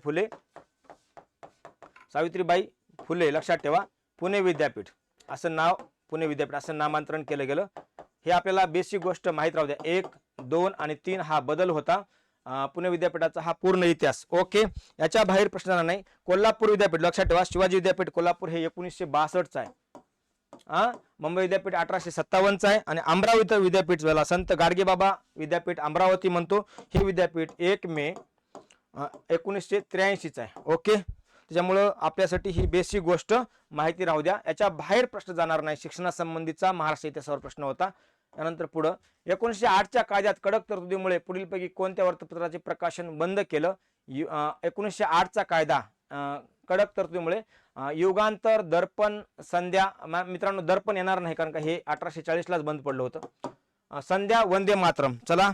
फुले लक्षात ठेवा पुणे विद्यापीठ असं नाव पुणे विद्यापीठ असं नामांतरण केलं गेलं. हे आपल्याला बेसिक गोष्ट माहित राहू द्या 1, 2 आणि 3 हा बदल होता पुणे विद्यापीठाचा हा पूर्ण इतिहास. ओके. याच्या बाहेर प्रश्न जाणार नाही. कोल्हापूर विद्यापीठ लक्षात ठेवा शिवाजी विद्यापीठ कोल्हापूर हे 1962 आहे. मुंबई विद्यापीठ 1857 आहे आणि अमरावती विद्यापीठ झाला संत गाडगेबाबा विद्यापीठ अमरावती म्हणतो हे विद्यापीठ 1 मे 1983 आहे. ओके. त्याच्यामुळं आपल्यासाठी ही बेसिक गोष्ट माहिती राहू द्या. याच्या बाहेर प्रश्न जाणार नाही. शिक्षणासंबंधीचा महाराष्ट्र इतिहासावर प्रश्न होता. त्यानंतर पुढं 1908च्या कायद्यात कडक तरतुदीमुळे पुढीलपैकी कोणत्या वृत्तपत्राचे प्रकाशन बंद केलं. 1908चा कायदा कडक तरतुदीमुळे युगांतर दर्पण संध्या मित्रांनो दर्पण येणार नाही कारण का हे 1840 बंद पडलं होतं. संध्या वंदे मातरम. चला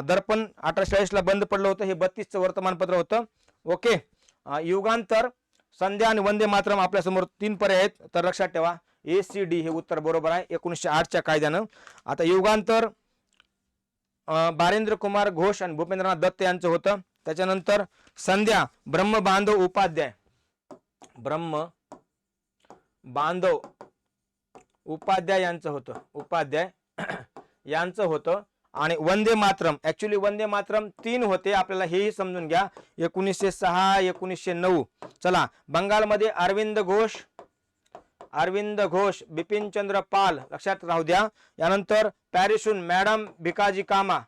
दर्पण 1840 बंद पडलं होतं हे 32चं वर्तमानपत्र होतं. ओके. युगांतर संध्या आणि वंदे मातरम आपल्या समोर 3 पर्याय आहेत तर लक्षात ठेवा ACD हे उत्तर बरोबर आहे 1908च्या कायद्यानं. आता युगांतर बारेंद्र कुमार घोष आणि भूपेंद्रनाथ दत्त यांचं होतं. त्याच्यानंतर संध्या ब्रह्मबांधव बांधव उपाध्याय यांचं होतं, उपाध्याय यांचं होतं. आणि वंदे मातरम, ऍक्च्युली वंदे मातरम 3 होते, आपल्याला हेही समजून घ्या, 1906 1909. चला, बंगालमध्ये अरविंद घोष, बिपिन चंद्र पाल, लक्षात राहू द्या. यानंतर पॅरिसहून मॅडम भिकाजी कामा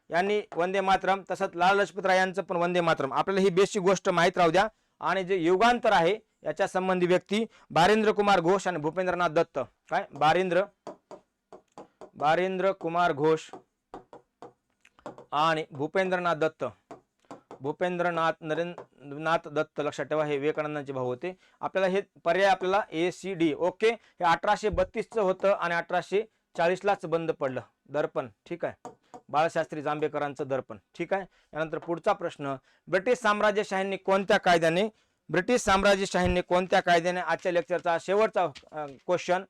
यांनी वंदे मातरम. तसंच लाला लजपत राय यांचं पण वंदे मातरम. आपल्याला ही बेसिक गोष्ट माहीत राहू द्या. आणि जे युगांतर आहे याच्या संबंधी व्यक्ती बारिंद्र कुमार घोष आणि भूपेंद्रनाथ दत्त. काय बारिंद्र कुमार घोष आणि भूपेंद्रनाथ दत्त, लक्षात ठेवा, हे विवेकानंदांचे भाऊ होते. आपल्याला हे पर्याय आपल्याला ACD. ओके, हे 1832 होतं आणि 1840लाच बंद पडलं दर्पण. ठीक आहे, बाळशास्त्री जांभेकरांचं दर्पण. ठीक आहे. यानंतर पुढचा प्रश्न, ब्रिटिश साम्राज्यशाहींनी कोणत्या कायद्याने, आजच्या लेक्चरचा शेवटचा क्वेश्चन,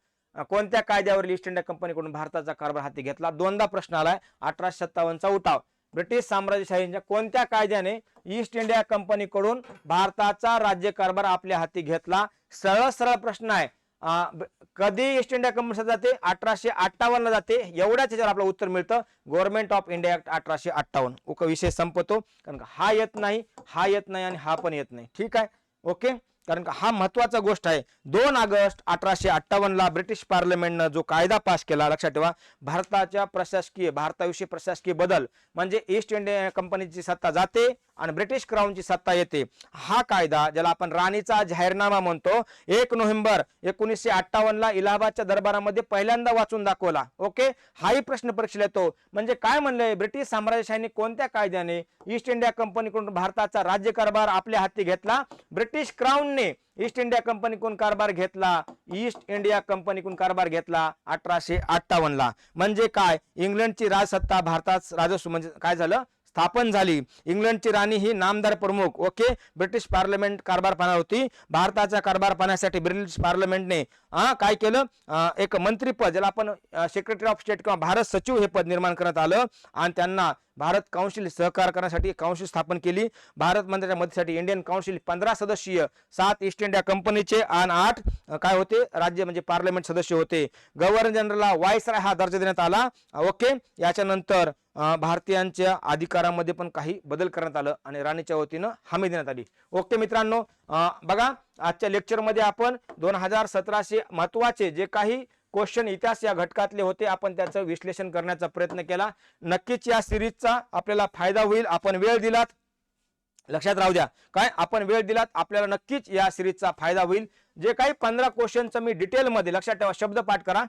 कोणत्या कायद्यावर ईस्ट इंडिया कंपनीकडून भारताचा कारभार हाती घेतला? 2दा प्रश्न आलाय. 1857चा उठाव. ब्रिटिश साम्राज्यशाहीच्या कोणत्या कायद्याने ईस्ट इंडिया कंपनीकडून भारताचा राज्यकारभार आपल्या हाती घेतला? सरळ प्रश्न आहे. कधी ईस्ट इंडिया कंपनी जाते? 1858 जाते. एवढ्याच याच्यावर आपलं उत्तर मिळतं, गव्हर्नमेंट ऑफ इंडिया ऍक्ट 1858. विषय संपतो, कारण हा येत नाही आणि हा पण येत नाही. ठीक आहे, ओके, कारण हा महत्वाचा गोष्ट आहे. 2 ऑगस्ट 1858ला ब्रिटिश पार्लमेंटनं जो कायदा पास केला, लक्षात ठेवा, भारताविषयी प्रशासकीय बदल, म्हणजे ईस्ट इंडिया कंपनीची सत्ता जाते आणि ब्रिटिश क्राऊनची सत्ता येते. हा कायदा, ज्याला आपण राणीचा जाहीरनामा म्हणतो, 1 नोव्हेंबर 1958ला इलाहाबादच्या दरबारामध्ये पहिल्यांदा वाचून दाखवला. ओके, हाही प्रश्न परीक्षेला येतो. म्हणजे काय म्हणलंय, ब्रिटिश साम्राज्यशाहीने कोणत्या कायद्याने ईस्ट इंडिया कंपनीकडून भारताचा राज्यकारभार आपल्या हाती घेतला? ब्रिटिश क्राऊनने ईस्ट इंडिया कंपनीकडून कारभार घेतला. 1858ला. म्हणजे काय, इंग्लंडची राजसत्ता भारतात राजस्व म्हणजे काय झालं, स्थापन झाली. इंग्लंडची राणी ही नामदार प्रमुख. ओके, ब्रिटिश पार्लमेंट कारभार पाहणार होती. भारताचा कारभार पाहण्यासाठी ब्रिटिश पार्लमेंटने काय केलं, एक मंत्रीपद, ज्याला आपण सेक्रेटरी ऑफ स्टेट किंवा भारत सचिव हे पद निर्माण करण्यात आलं. आणि त्यांना भारत काउन्सिल सहकार करण्यासाठी काउन्सिल स्थापन केली. भारत मंत्र्याच्या मदतीसाठी इंडियन काउन्सिल 15 सदस्यीय, 7 ईस्ट इंडिया कंपनीचे आणि 8 काय होते, राज्य म्हणजे पार्लमेंट सदस्य होते. गव्हर्नर जनरलला व्हाईसराय हा दर्जा देण्यात आला. ओके, याच्यानंतर भारतीयांच्या अधिकारामध्ये पण काही बदल करण्यात आलं आणि राणीच्या वतीनं हमी देण्यात आली. ओके मित्रांनो, बघा, आजच्या लेक्चरमध्ये आपण 2017 महत्वाचे जे काही क्वेश्चन इतिहास या घटकातले होते, आपण त्याचं विश्लेषण करण्याचा प्रयत्न केला. नक्कीच या सिरीजचा आपल्याला फायदा होईल. आपण वेळ दिलात, लक्षात राहू द्या, काय, आपण वेळ दिलात, आपल्याला नक्कीच या सिरीजचा फायदा होईल. जे काही 15 क्वेश्चनचं मी डिटेलमध्ये, लक्षात ठेवा, शब्दपाठ करा,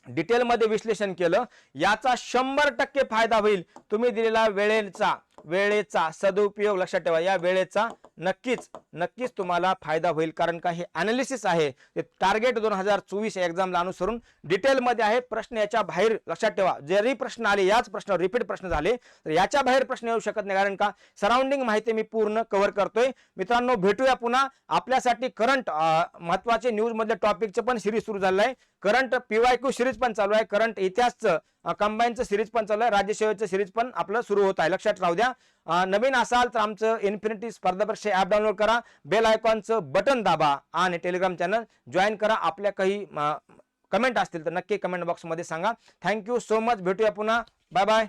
डिटेलमध्ये विश्लेषण केलं, याचा 100% फायदा होईल. तुम्ही दिलेला वेळेचा सदुपयोग, लक्षात ठेवा, या वेळेचा नक्कीच तुम्हाला फायदा होईल. कारण का, हे अनालिसिस आहे, ते टार्गेट 2024 एक्झामला अनुसरून डिटेलमध्ये आहे. प्रश्न याच्या बाहेर, लक्षात ठेवा, जरी प्रश्न आले, याच प्रश्नावर रिपीट प्रश्न झाले तर याच्या बाहेर प्रश्न येऊ शकत नाही. कारण का, सराउंडिंग माहिती मी पूर्ण कव्हर करतोय. मित्रांनो, भेटूया पुन्हा. आपल्यासाठी करंट महत्वाचे न्यूज मधल्या टॉपिकचं पण सिरीज सुरू झालं आहे. करंट PYQ सिरीज पण चालू आहे. करंट इतिहासचं कंबाईनचं सिरीज पण चालू आहे. राज्यसेवेचं सिरीज पण आपलं सुरू होत आहे. लक्षात राहू द्या. नवीन असाल तर आमचं इन्फिनिटी स्पर्धा परीक्षा ऍप डाउनलोड करा, बेल आयकॉनचं बटन दाबा आणि टेलिग्राम चॅनल जॉईन करा. आपल्या काही कमेंट असतील तर नक्की कमेंट बॉक्समध्ये सांगा. Thank you so much. भेटूया पुन्हा. Bye bye.